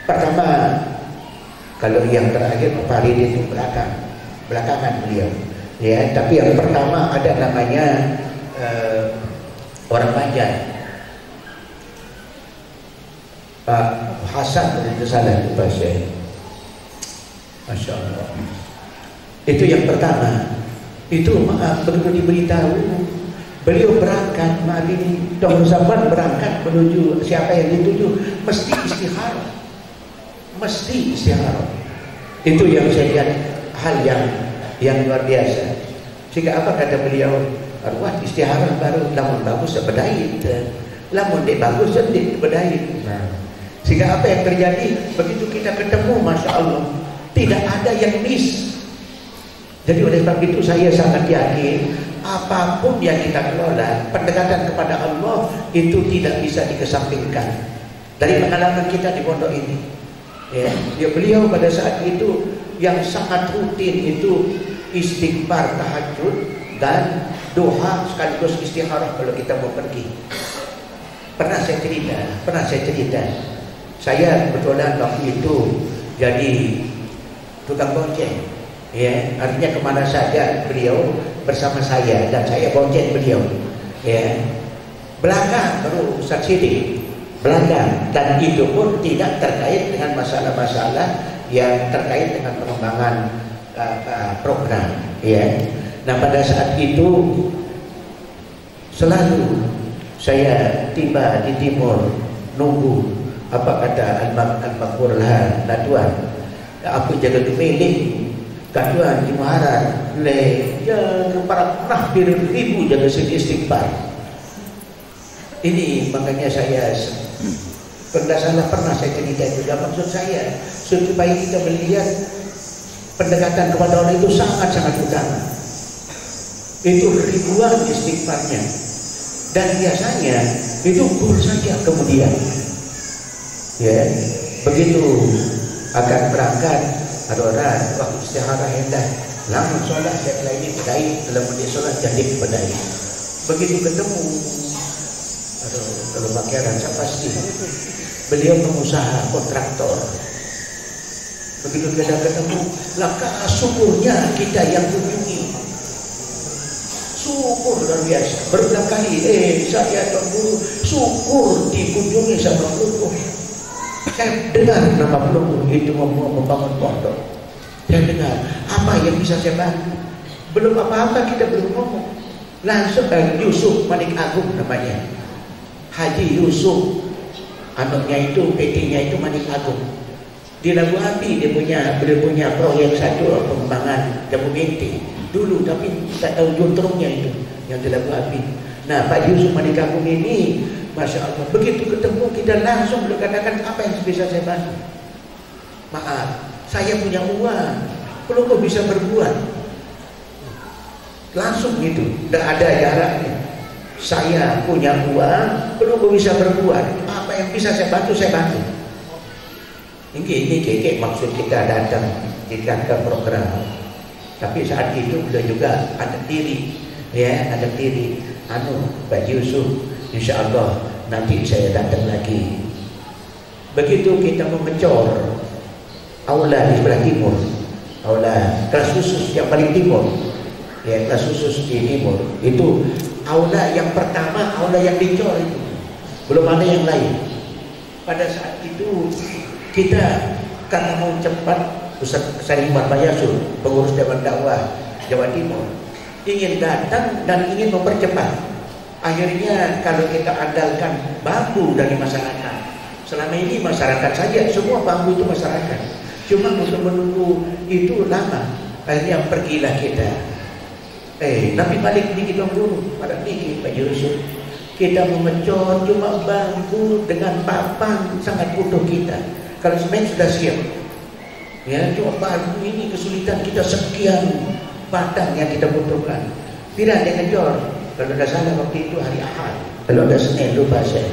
Pertama, kalau yang terakhir Pak Farid itu belakangan beliau. Ya, tapi yang pertama ada namanya orang Banjar, Pak Hasan itu salah itu bahasa. Masya Allah. Itu yang pertama. Itu maaf begitu diberitahu beliau berangkat, maaf ini Dr. Sofwan berangkat menuju siapa yang dituju mesti istikharah. Mesti istikharah. Itu yang saya lihat hal yang luar biasa. Sehingga apa kata beliau? Arwah istiharah baru lamun bagus sebedait, lamun dia bagus sedih bedait. Sehingga apa yang terjadi begitu kita ketemu, masya Allah, tidak ada yang miss. Jadi oleh sebab itu saya sangat yakin apapun yang kita kelola, pendekatan kepada Allah itu tidak bisa dikesampingkan. Dari pengalaman kita di pondok ini, ya beliau pada saat itu yang sangat rutin itu istighfar tahajud dan doa sekaligus istikharah kalau kita mau pergi. Pernah saya cerita, saya kebetulan waktu itu jadi tukang bonceng, ya, artinya kemana saja beliau bersama saya dan saya bonceng beliau, ya. Belakang baru Ustaz Sidik, belakang, dan itu pun tidak terkait dengan masalah-masalah yang terkait dengan pengembangan program, ya. Nah pada saat itu selalu saya tiba di timur nunggu apa kata Al-Makmur lah Tuan, aku jaga demilik kaduan di Muharram le ya para ribu jaga istighfar. Ini makanya saya pernah saya cerita juga, maksud saya supaya kita melihat pendekatan kepada Allah itu sangat-sangat utama. Itu ribuan istighfarnya, dan biasanya itu full saja kemudian, ya begitu akan berangkat ada orang waktu istihara hendak lama sholat setelah ini bedai dalam menit sholat jadi bedai. Begitu ketemu, aduh kalau pakai rasa pasti beliau pengusaha kontraktor. Begitu kita ketemu, langkah syukurnya kita yang kunjungi. Syukur luar biasa. Berulang kali, saya Tuan Guru syukur dikunjungi sama guru. Saya dengar nama guru itu mau membangun pondok. Saya dengar apa yang bisa saya bantu. Belum apa-apa kita belum ngomong. Langsung Yusuf Manik Agung namanya. Haji Yusuf, anaknya itu PT-nya itu Manik Agung. Di Labu Api dia punya proyek satu pengembangan Jamu Binti dulu, tapi tak tahu juntrungnya itu yang di Labu Api. Nah Pak Yusuf Manik Agung ini, masya Allah, begitu ketemu kita langsung berkatakan apa yang bisa saya bantu. Maaf, saya punya uang, belum kok bisa berbuat. Langsung gitu, tidak ada jaraknya. Saya punya uang, belum kok bisa berbuat. Apa yang bisa saya bantu, saya bantu. Ini keke maksud kita datang ke program. Tapi saat itu beliau juga ada diri, ya, ada diri. Pak Yusuf, insya Allah nanti saya datang lagi. Begitu kita mengecor aula di sebelah timur, aula kelas khusus yang paling timur, ya kelas khusus di timur, itu aula yang pertama, aula yang dicor itu, belum ada yang lain. Pada saat itu kita karena mau cepat, Ustaz Salim Marbayasul, pengurus Dewan Dakwah Jawa Timur, ingin datang dan ingin mempercepat. Akhirnya kalau kita andalkan bambu dari masyarakat, selama ini masyarakat saja, semua bambu itu masyarakat. Cuma untuk menunggu itu lama. Akhirnya pergilah kita. Tapi balik dikit dulu, pada dikit Pak Yusuf. Kita mengecor cuma bambu dengan papan sangat butuh kita. Kalau semen sudah siap. Ya, cuma bambu ini kesulitan kita sekian batang yang kita butuhkan. Tidak ada ngecor. Kalau ada salah waktu itu hari Ahad. Kalau ada Senin lupa saya.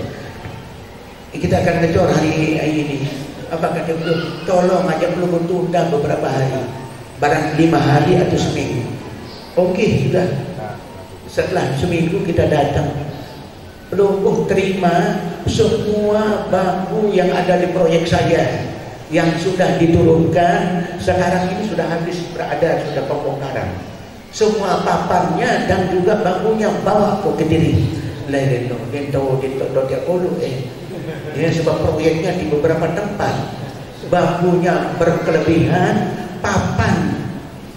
Kita akan ngecor hari ini. Apa kata beliau? Tolong aja belum tunda beberapa hari. Barang 5 hari atau seminggu. Oke, sudah. Setelah seminggu kita datang. Belum terima semua bambu yang ada di proyek saya yang sudah diturunkan. Sekarang ini sudah habis berada, sudah pembongkaran. Semua papannya dan juga bambunya bawa ke Kediri. Ya, sebab proyeknya di beberapa tempat bambunya berkelebihan, papan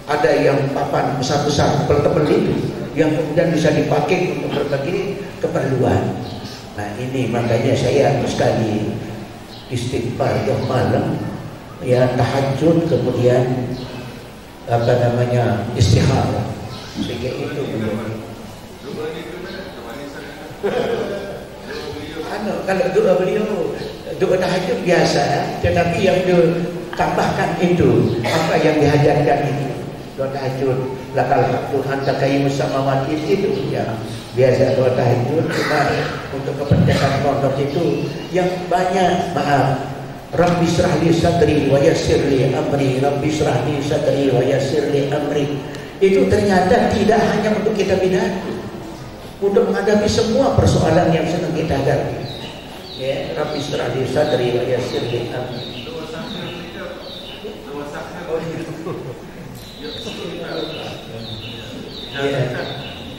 ada yang papan besar-besar tebal-tebal itu yang kemudian bisa dipakai untuk berbagai keperluan. Nah ini makanya saya sekali istighfar yang malam, ya tahajud, kemudian istikharah, sehingga itu kalau doa beliau doa tahajud biasa, tetapi yang ditambahkan itu apa yang dihajarkan itu doa tahajud, lakal Tuhan takayyimus samawati itu yang biasa doa tahajud. Cuma untuk kepentingan pondok itu yang banyak, maaf, Rabbi syrahli sadri wa yassirli amri, Rabbi syrahli sadri wa yassirli amri, itu ternyata tidak hanya untuk kita pidato, untuk menghadapi semua persoalan yang sedang kita hadapi. Ya, Rabbi syrahli sadri wa yassirli amri.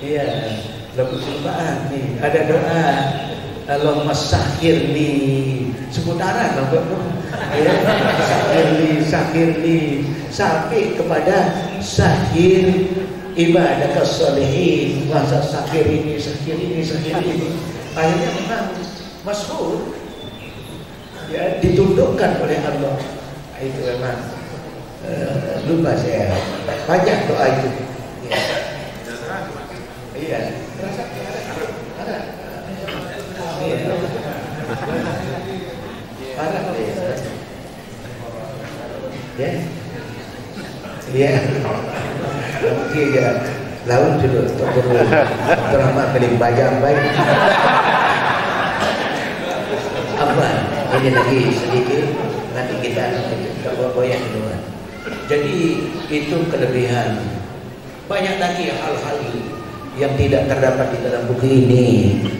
Iya, lagu cobaan nih, ada doa Allahumma sahirli seputaran ya, sahirli sampai kepada sahir ibadah kesolihin, masa sahir ini akhirnya memang masyhur, ya, ditundukkan oleh Allah. Itu memang lupa saya banyak doa itu. Iya. Ada. Ya. Iya. Oke ya. Laut dulu terutama paling banyak baik. Apa? Ini lagi sedikit, nanti kita bawa yang kedua. Jadi itu kelebihan. Banyak lagi hal-hal yang tidak terdapat di dalam buku ini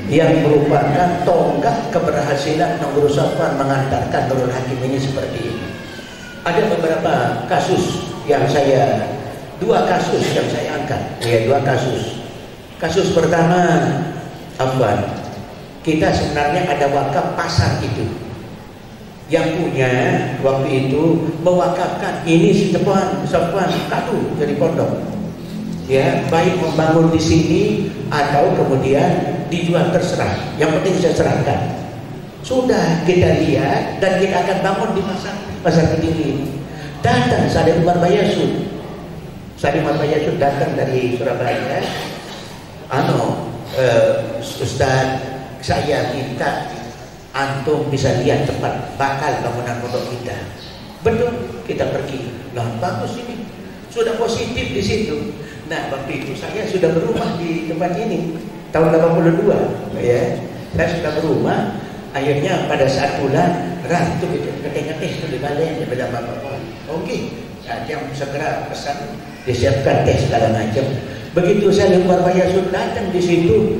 yang merupakan tonggak keberhasilan Nurul Safwan mengantarkan Nurul Hakim ini seperti ini. Ada beberapa kasus yang dua kasus yang saya angkat, ya, dua kasus. Kasus pertama, Afwan, kita sebenarnya ada wakaf pasar itu. Yang punya waktu itu mewakafkan ini si Safwan Kadu dari pondok. Ya, baik membangun di sini atau kemudian dijual, terserah. Yang penting saya serahkan. Sudah kita lihat dan kita akan bangun di pasar Kediri. Datang Salim Marbayasul. Salim Marbayasul datang dari Surabaya. Ustaz, saya minta antum bisa lihat tempat bakal bangunan pondok kita. Betul, kita pergi. Lah bagus ini. Sudah positif di situ. Nah, waktu itu saya sudah berumah di tempat ini tahun 82, ya. Saya sudah berumah. Akhirnya pada saat bulan itu keteh-keteh itu di balai di beda bapak. Oke, yang segera pesan disiapkan teh segala macam. Begitu saya Marbayasul datang di situ,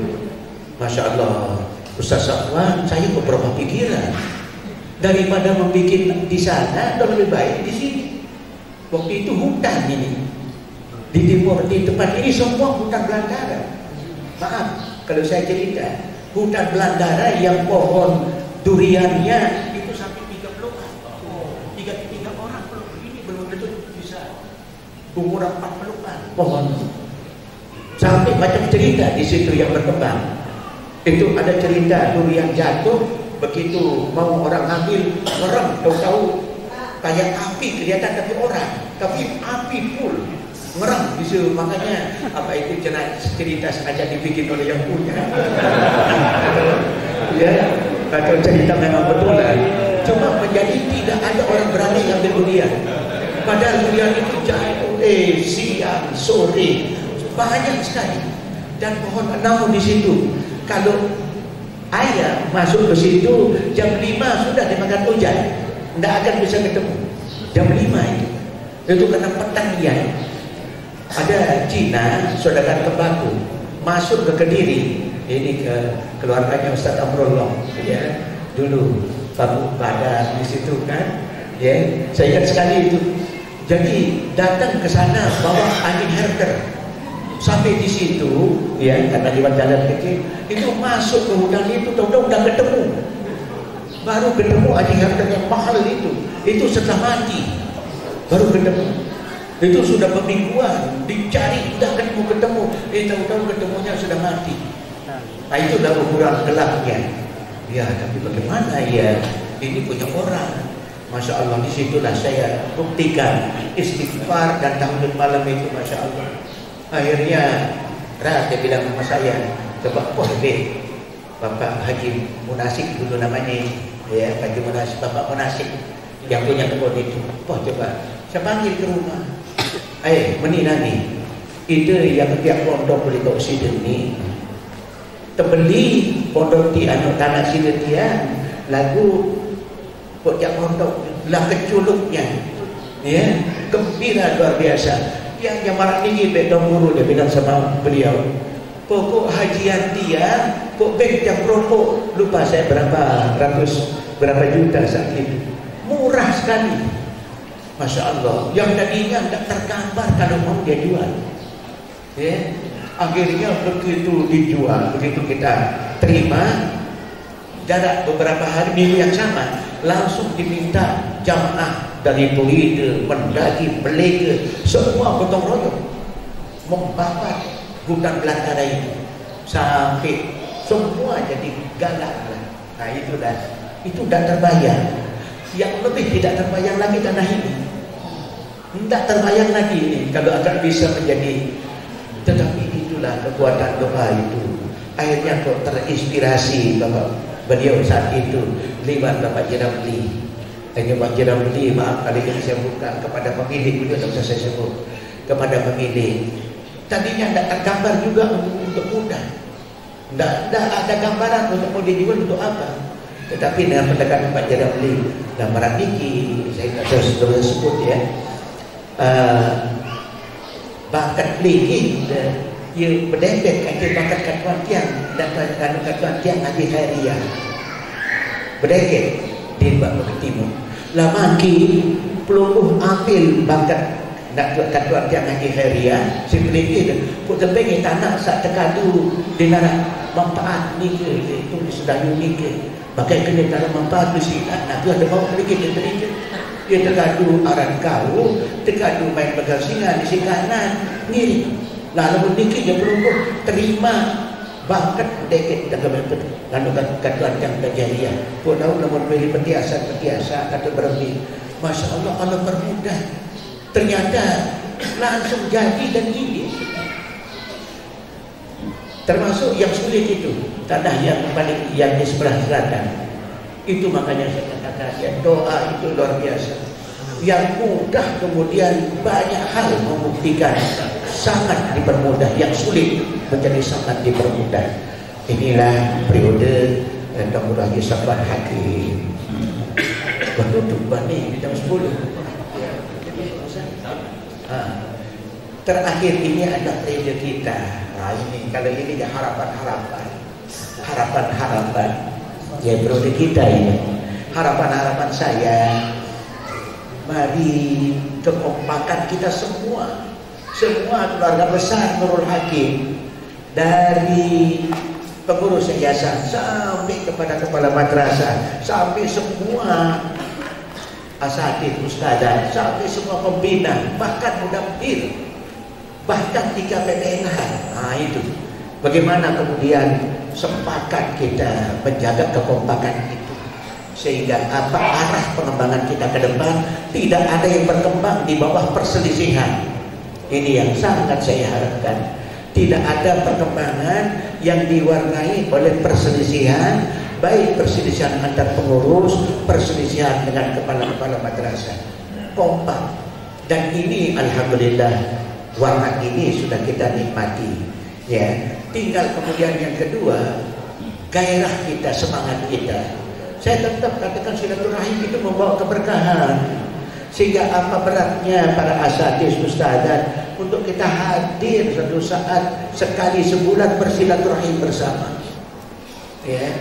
masya Allah, Ustaz Safwan, saya beberapa pikiran. Daripada membuat di sana, lebih baik di sini. Waktu itu hutan ini. Di timur, di tempat ini semua hutan belantara. Maaf kalau saya cerita, hutan belantara yang pohon duriannya itu sampai 30-an. 3 orang ini belum tentu bisa umur 40-an pohon. Sampai macam cerita di situ yang berkembang. Itu ada cerita durian jatuh, begitu mau orang ambil, merem, tahu-tahu kayak api kelihatan tapi orang, tapi api full, merem di situ. Makanya apa itu cerita sengaja dibikin oleh yang punya. Ya, atau cerita memang betulan. Cuma menjadi tidak ada orang berani ngambil durian. Padahal durian itu jatuh siang, sore, banyak sekali. Dan pohon enau di situ. Kalau ayam masuk ke situ jam 5 sudah dimakan hujan, tidak akan bisa ketemu. Jam 5 itu karena pertanian. Ada Cina, saudara tembakau, masuk ke Kediri. Ini ke keluarganya Ustaz Amrullah, ya. Dulu Pak Badar di situ kan, ya. Saya ingat sekali itu. Jadi datang ke sana bawa angin herder. Sampai di situ, ya, karena lewat jalan kecil, itu masuk ke hutan itu, tahu-tahu udah ketemu. Baru ketemu anjing herder yang mahal itu setelah mati. Baru ketemu. Itu sudah pemingguan, dicari, udah ketemu. Tahu-tahu ketemunya sudah mati. Nah, itu udah ukuran gelapnya. Ya, tapi bagaimana ya? Ini punya orang. Masya Allah, disitulah saya buktikan istighfar dan tahmid malam itu, Masya Allah. Akhirnya dia bilang sama saya, coba deh Bapak Haji Munasik dulu namanya, ya, Haji Munasik, Bapak Munasik yang punya kebun itu. Coba saya panggil ke rumah. Meninani itu yang tiap pondok beli tok sidin ni terbeli pondok di tanah sidin dia lagu tiap pondok lah keculuknya, ya, gembira luar biasa. Yang marah tinggi betong guru, dia bilang sama beliau, pokok hajian dia, pokok bank yang rokok, lupa saya berapa juta saat itu, murah sekali, Masya Allah. Yang tadinya tidak tergambar kalau mau dia jual, ya. Akhirnya begitu dijual, begitu kita terima, jarak beberapa hari minggu yang sama, langsung diminta jamaah dari Toledo, Mendaki, Belega, semua gotong royong membakar hutan belantara itu sampai semua jadi galak. Nah itu dah terbayang. Yang lebih tidak terbayang lagi tanah ini, tidak terbayang lagi ini kalau akan bisa menjadi. Tetapi itulah kekuatan doa itu. Akhirnya kok terinspirasi Bapak beliau saat itu lewat Bapak Jiramli. Hanya Pak Jiramli, maaf kali ini saya buka kepada pemilik, beliau tidak bisa saya sebut, kepada pemilik. Tadinya tidak tergambar juga untuk mudah, tidak ada gambaran untuk mau dijual untuk apa. Tetapi dengan pendekatan Pak Jiramli dan Maraniki, saya tidak sudah sebut, ya, bakat lagi ia berdempet kaki bakat katuan tiang dan katuan tiang Haji Khairiyah berdeket di Bapak Timur. Lah makin peluluh ambil bakat katuan tiang Haji Khairiyah seperti pun terpengi tanah saat terkadu di nara manfaat ni ke itu sudah unik ke pakai kena tanah manfaat di sini. Nah tu ada bawa pergi ke terikat dia terkadu aran kau, terkadu main bergasingan di sisi kanan ngiri. Lalu dikit dia peluluh terima bakat deket dengan katuan yang kejadian. Pun tahu namun beri petiasa kata berhenti. Masya Allah, Allah permudah. Ternyata langsung jadi dan ini. Termasuk yang sulit itu tanah yang paling yang di sebelah selatan. Itu makanya saya katakan ya, doa itu luar biasa. Yang mudah kemudian banyak hal membuktikan sangat dipermudah, yang sulit menjadi sangat dipermudah. Inilah periode Dr. Haji Safwan Hakim. Tutup bani jam 10. Terakhir ini ada periode kita. Nah, ini kalau ini ya harapan-harapan. harapan-harapan ya periode kita ini. Harapan-harapan saya, mari kekompakan kita semua keluarga besar Nurul Hakim, dari pengurus yayasan sampai kepada kepala madrasah, sampai semua asatidz, ustadzah, sampai semua pembina, bahkan mudabbir, bahkan 3 PPNH. Nah itu bagaimana kemudian sepakat kita menjaga kekompakan itu, sehingga apa arah pengembangan kita ke depan tidak ada yang berkembang di bawah perselisihan. Ini yang sangat saya harapkan. Tidak ada perkembangan yang diwarnai oleh perselisihan, baik perselisihan antar pengurus, perselisihan dengan kepala-kepala madrasah. Kompak. Dan ini alhamdulillah warna ini sudah kita nikmati. Ya, tinggal kemudian yang kedua, gairah kita, semangat kita. Saya tetap katakan silaturahim itu membawa keberkahan. Sehingga apa beratnya para asatidz, ustadzah untuk kita hadir suatu saat sekali sebulan bersilaturahim bersama. Ya,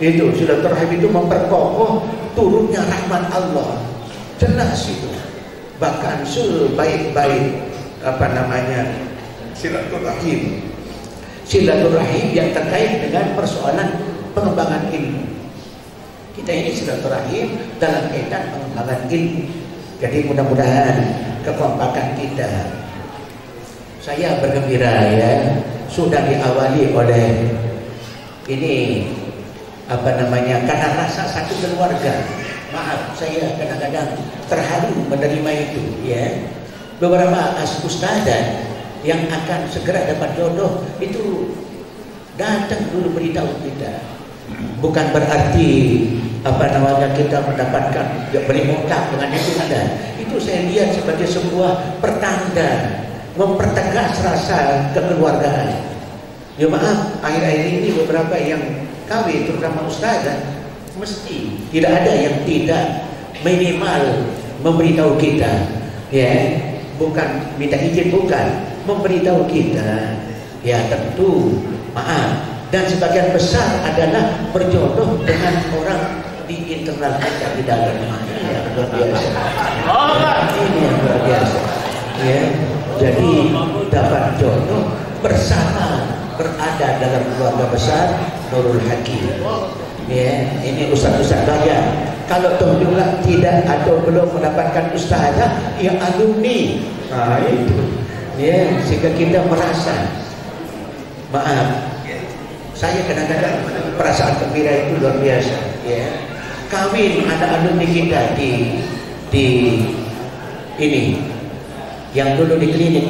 itu silaturahim itu memperkokoh turunnya rahmat Allah. Jelas itu. Bahkan sebaik-baik silaturahim yang terkait dengan persoalan pengembangan ilmu. Kita ini silaturahim dalam kaitan pengembangan ilmu. Jadi mudah-mudahan kekompakan kita, saya bergembira ya, sudah diawali oleh ini karena rasa satu keluarga. Maaf, saya kadang-kadang terharu menerima itu ya. Beberapa ustadzah yang akan segera dapat jodoh itu datang dulu beritahu kita. Bukan berarti kita mendapatkan beri mutlak dengan itu ada. Itu saya lihat sebagai sebuah pertanda mempertegas rasa kekeluargaan. Ya maaf, akhir-akhir ini beberapa yang kawin terutama ustazah mesti tidak ada yang tidak minimal memberitahu kita, ya, bukan minta izin, bukan memberitahu kita. Ya tentu maaf. Dan sebagian besar adalah berjodoh dengan orang di internal kita di dalam. Ini yang luar biasa. Ini yang luar biasa. Ya, jadi dapat jodoh bersama berada dalam keluarga besar Nurul Hakim. Ya, ini ustaz-ustaz banyak. Kalau terbilang tidak atau belum mendapatkan ustazah, yang alumni. Nah itu. Ya, sehingga kita merasa maaf. Saya kadang-kadang perasaan gembira itu luar biasa, ya. Kawin ada alumni kita di ini, yang dulu di klinik,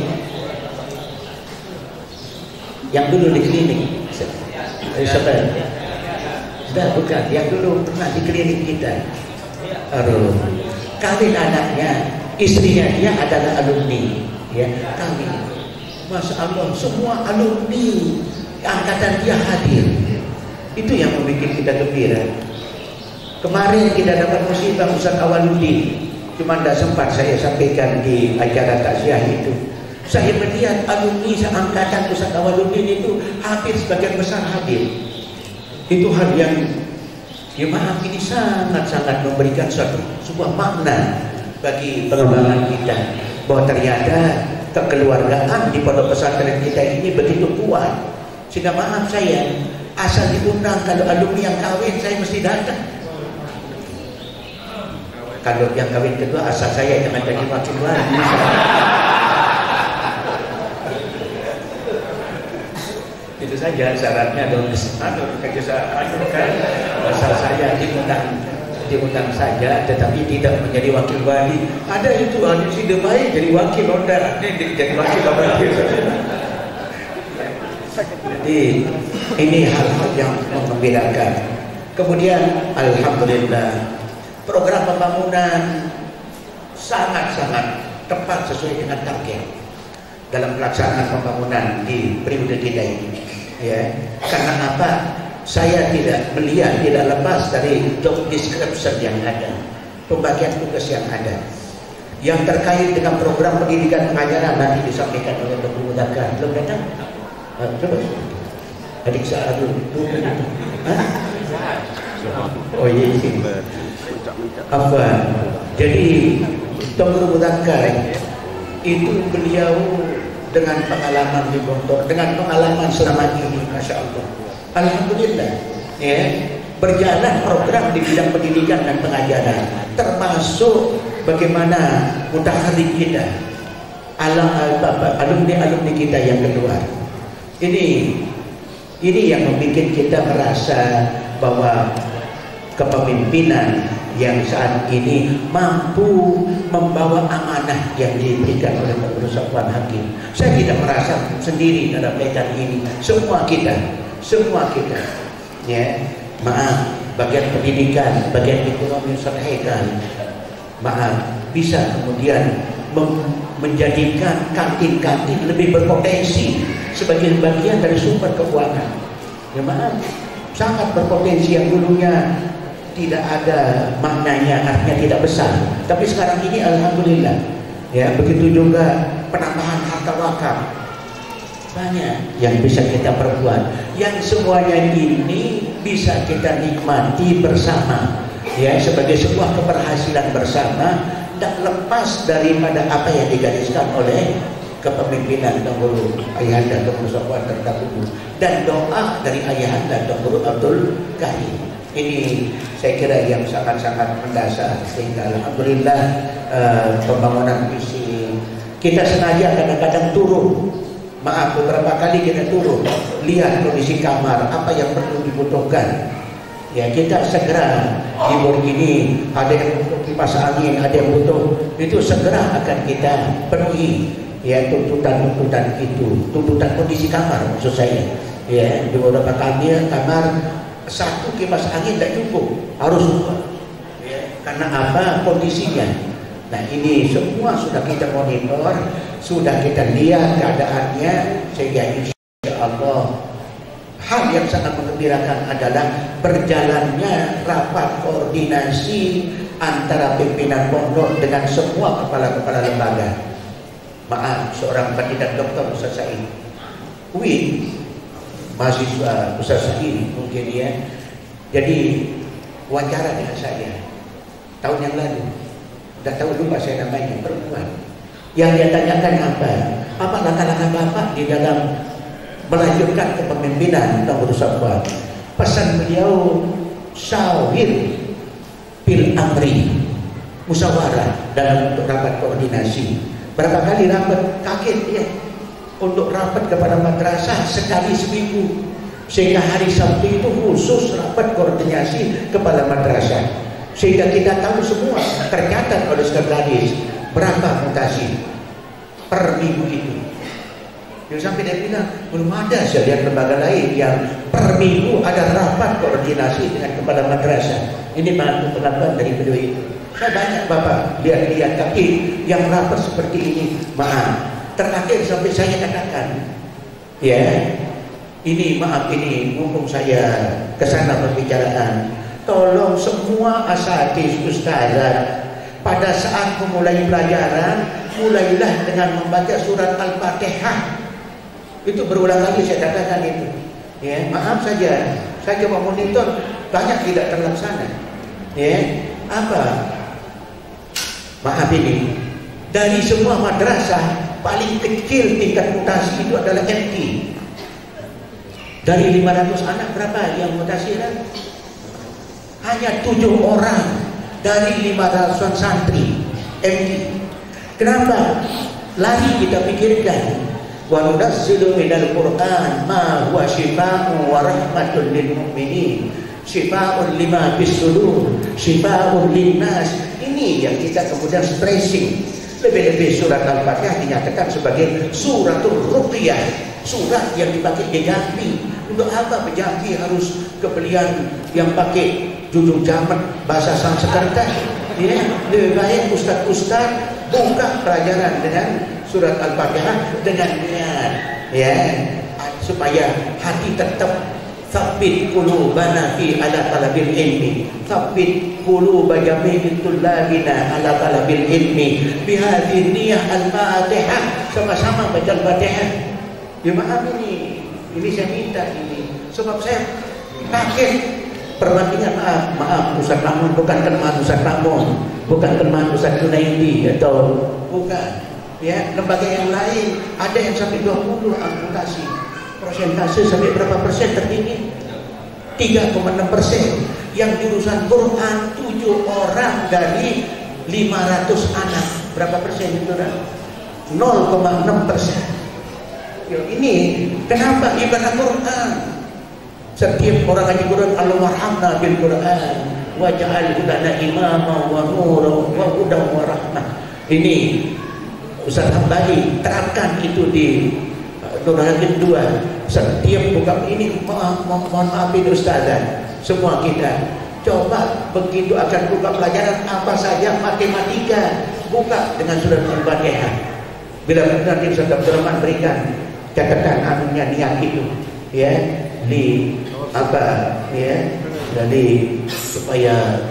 sudah bukan, yang dulu pernah di klinik kita. Aduh, kawin anaknya, istrinya dia adalah alumni, ya. Kawin, masya Allah, semua alumni angkatan dia hadir. Itu yang membuat kita gembira. Kemarin kita dapat musibah Ustaz Awaludin, cuma tidak sempat saya sampaikan di acara takziah itu. Saya melihat alumni seangkatan Ustaz Awaludin itu hampir sebagian besar hadir. Itu hal yang ya maaf, ini sangat-sangat memberikan sebuah makna bagi pengembangan kita, bahwa ternyata kekeluargaan di pondok pesantren kita ini begitu kuat. Sehingga maaf saya asal diundang, kalau alumni yang kawin saya mesti datang. Kalau yang kawin kedua asal saya jangan jadi wakil wali. Itu saja syaratnya dong. Kan asal saya diundang saja, tetapi tidak menjadi wakil wali. Ada itu ahli sidemai jadi wakil onda, jadi wakil wali. Jadi ini hal-hal yang menggembirakan. Kemudian alhamdulillah program pembangunan sangat-sangat tepat sesuai dengan target dalam pelaksanaan pembangunan di periode kita ini. Ya, karena apa? Saya tidak melihat, tidak lepas dari job description yang ada, pembagian tugas yang ada, yang terkait dengan program pendidikan pengajaran nanti disampaikan oleh Dr. Mudakar. Belum datang? Coba. Adik Sa'adul. Oh iya. Apa? Jadi Tengku Mudzakkar itu beliau dengan pengalaman di Gontor, dengan pengalaman selama ini, masya Allah, alhamdulillah, ya, berjalan program di bidang pendidikan dan pengajaran, termasuk bagaimana mutaharrik kita, alumni kita yang kedua. Ini yang membuat kita merasa bahwa kepemimpinan yang saat ini mampu membawa amanah yang diberikan oleh Pengurus Satuan Hakim. Saya tidak merasa sendiri dalam kaitan ini. Semua kita, ya, maaf, bagian pendidikan, bagian ekonomi usahakan, maaf, bisa kemudian menjadikan kantin-kantin lebih berpotensi sebagai bagian dari sumber keuangan. Ya maaf, sangat berpotensi yang dulunya tidak ada maknanya, artinya tidak besar. Tapi sekarang ini alhamdulillah, ya, begitu juga penambahan harta wakaf. Banyak yang bisa kita perbuat. Yang semuanya ini bisa kita nikmati bersama, ya, sebagai sebuah keberhasilan bersama, tidak lepas daripada apa yang digariskan oleh kepemimpinan Tengku Ayahanda Tengku Sofwan terdahulu dan doa dari Ayahanda Tengku Abdul Karim. Ini saya kira yang sangat-sangat mendasar, sehingga alhamdulillah pembangunan visi kita sengaja kadang-kadang turun. Maaf, beberapa kali kita turun, lihat kondisi kamar, apa yang perlu dibutuhkan. Ya, kita segera di Burg ini ada yang butuh kipas angin, ada yang butuh, itu segera akan kita penuhi. Ya, tuntutan-tuntutan itu, tuntutan kondisi kamar maksud saya. Ya, di beberapa kamar satu kipas angin tidak cukup, harus dua. Ya, karena apa? Kondisinya. Nah, ini semua sudah kita monitor, sudah kita lihat keadaannya, sehingga insya Allah hal yang sangat menggembirakan adalah berjalannya rapat koordinasi antara pimpinan pondok dengan semua kepala-kepala lembaga. Maaf, seorang kandidat dokter Ustaz Said, UIN, mahasiswa Ustaz Said mungkin ya. Jadi wawancara dengan saya tahun yang lalu, tidak tahu lupa saya namanya, perempuan. Yang dia tanyakan apa langkah-langkah Bapak di dalam melanjutkan kepemimpinan Tengku Sofwan. Pesan beliau, syawir bil amri, musyawarah dalam untuk rapat koordinasi. Berapa kali rapat, kaget dia untuk rapat kepada madrasah sekali seminggu, sehingga hari Sabtu itu khusus rapat koordinasi kepala madrasah, sehingga kita tahu semua tercatat oleh sekretaris berapa mutasi per minggu itu. Jadi sampai dia bilang belum ada saya lihat lembaga lain yang per minggu ada rapat koordinasi dengan kepala madrasah. Ini bantu pendapat dari beliau itu. Saya banyak Bapak lihat-lihat, tapi yang rapat seperti ini, maaf, terakhir sampai saya katakan, ya, ini maaf, ini mumpung saya kesana pembicaraan, tolong semua asatidz ustazah pada saat memulai pelajaran, mulailah dengan membaca surat Al-Fatihah. Itu berulang kali saya katakan itu. Ya, maaf saja, saya coba monitor, banyak tidak terlaksana. Ya, apa? Maaf ini, dari semua madrasah paling kecil tingkat mutasi itu adalah MT. Dari 500 anak berapa yang mutasi? Hanya 7 orang dari 500 santri MT. Kenapa? Lari kita pikirkan. Wa nunazzilu minal Qur'an ma huwa syifaa'un wa rahmatun lil mu'minin, syifaa'un lima fis sudur, syifaa'un linnas. Ini yang kita kemudian stressing. Lebih-lebih surat Al-Fatihah dinyatakan sebagai suratul ruqyah, surat yang dipakai Jambi. Untuk apa Jambi harus kebelian yang pakai jujur jamet bahasa Sanskerta? Ya, lebih baik ustaz-ustaz buka pelajaran dengan surat Al-Fatihah dengan niat, ya, supaya hati tetap tsabbit qulubana fi ala talabil ilmi, tsabbit quluba jami'il tullabina ala talabil ilmi bihadhihi niyyah al-Fatihah. Sama-sama baca Al-Fatihah. Ya maaf, ini saya minta ini Sebab saya kaget perbandingan, maaf Ustaz Namun, bukan kelemahan Ustaz Namun, bukan kelemahan Ustaz Junaidi atau bukan, ya, lembaga yang lain ada yang sampai 20 amputasi. Persentase sampai berapa persen tertinggi? 3,6%. Yang jurusan Quran 7 orang dari 500 anak. Berapa persen itu? 0,6%. Ini kenapa ibadah Quran? Setiap orang ngaji Quran, Allahumma bil Quran waj'al hudana imama wa nura wa hudan wa rahmah. Ini Ustaz Hambali terapkan itu di Nur Hakim 2. Setiap buka ini, mohon maafin Ustazah, semua kita coba begitu akan buka pelajaran apa saja matematika, buka dengan surat Al-Fatihah. Bila nanti Ustaz Abdul Rahman berikan catatan anunya niat itu, ya, di apa, ya, jadi supaya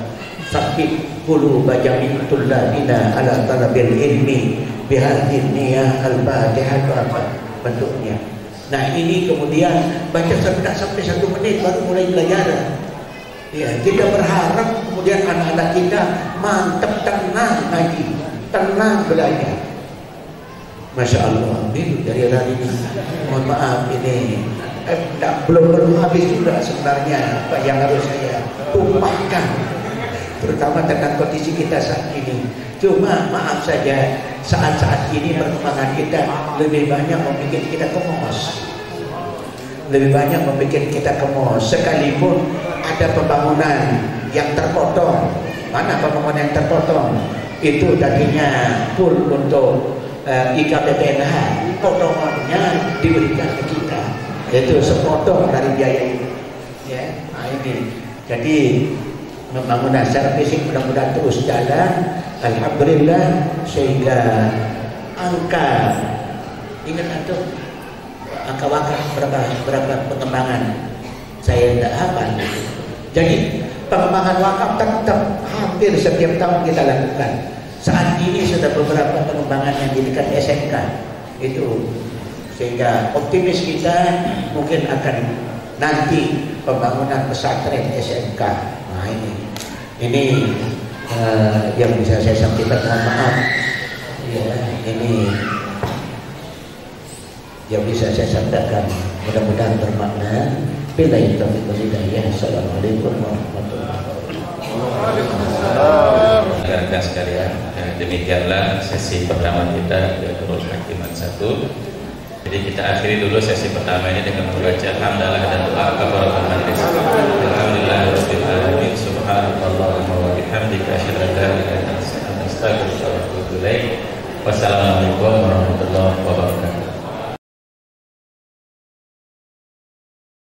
sakit puluh bajaminatul ladina ala talabil ilmi bihadin niyah al-fatihah atau apa bentuknya. Nah ini kemudian baca sampai 1 menit baru mulai belajar. Ya, kita berharap kemudian anak-anak kita mantap, tenang ngaji, tenang belajar. Masya Allah, ini dari hari ini. Mohon maaf ini belum habis juga sebenarnya apa yang harus saya tumpahkan, terutama tentang kondisi kita saat ini. Cuma maaf saja, saat-saat ini perkembangan kita lebih banyak membuat kita kemos, lebih banyak membuat kita kemos. Sekalipun ada pembangunan yang terpotong, mana pembangunan yang terpotong? Itu tadinya full untuk IKPPNH, potongannya diberikan ke kita, yaitu sepotong dari biaya itu. Ya, nah ini. Jadi pembangunan secara fisik mudah-mudahan terus jalan, alhamdulillah, sehingga angka, ingat atau angka wakaf berapa pengembangan, saya tidak hafal. Jadi pengembangan wakaf tetap hampir setiap tahun kita lakukan. Saat ini sudah beberapa pengembangan yang di dekat SMK itu, sehingga optimis kita mungkin akan nanti pembangunan pesantren SMK. Nah ini yang bisa saya sampaikan. Mohon maaf ya, ini yang bisa saya sampaikan, mudah-mudahan bermakna. Billahi taufiq wal hidayah. Assalamualaikum warahmatullahi wabarakatuh. Rekan sekalian, demikianlah sesi pertama kita di Nurul Hakiman 1. Jadi kita akhiri dulu sesi pertama ini dengan membaca hamdalah dan doa kafaratul majlis.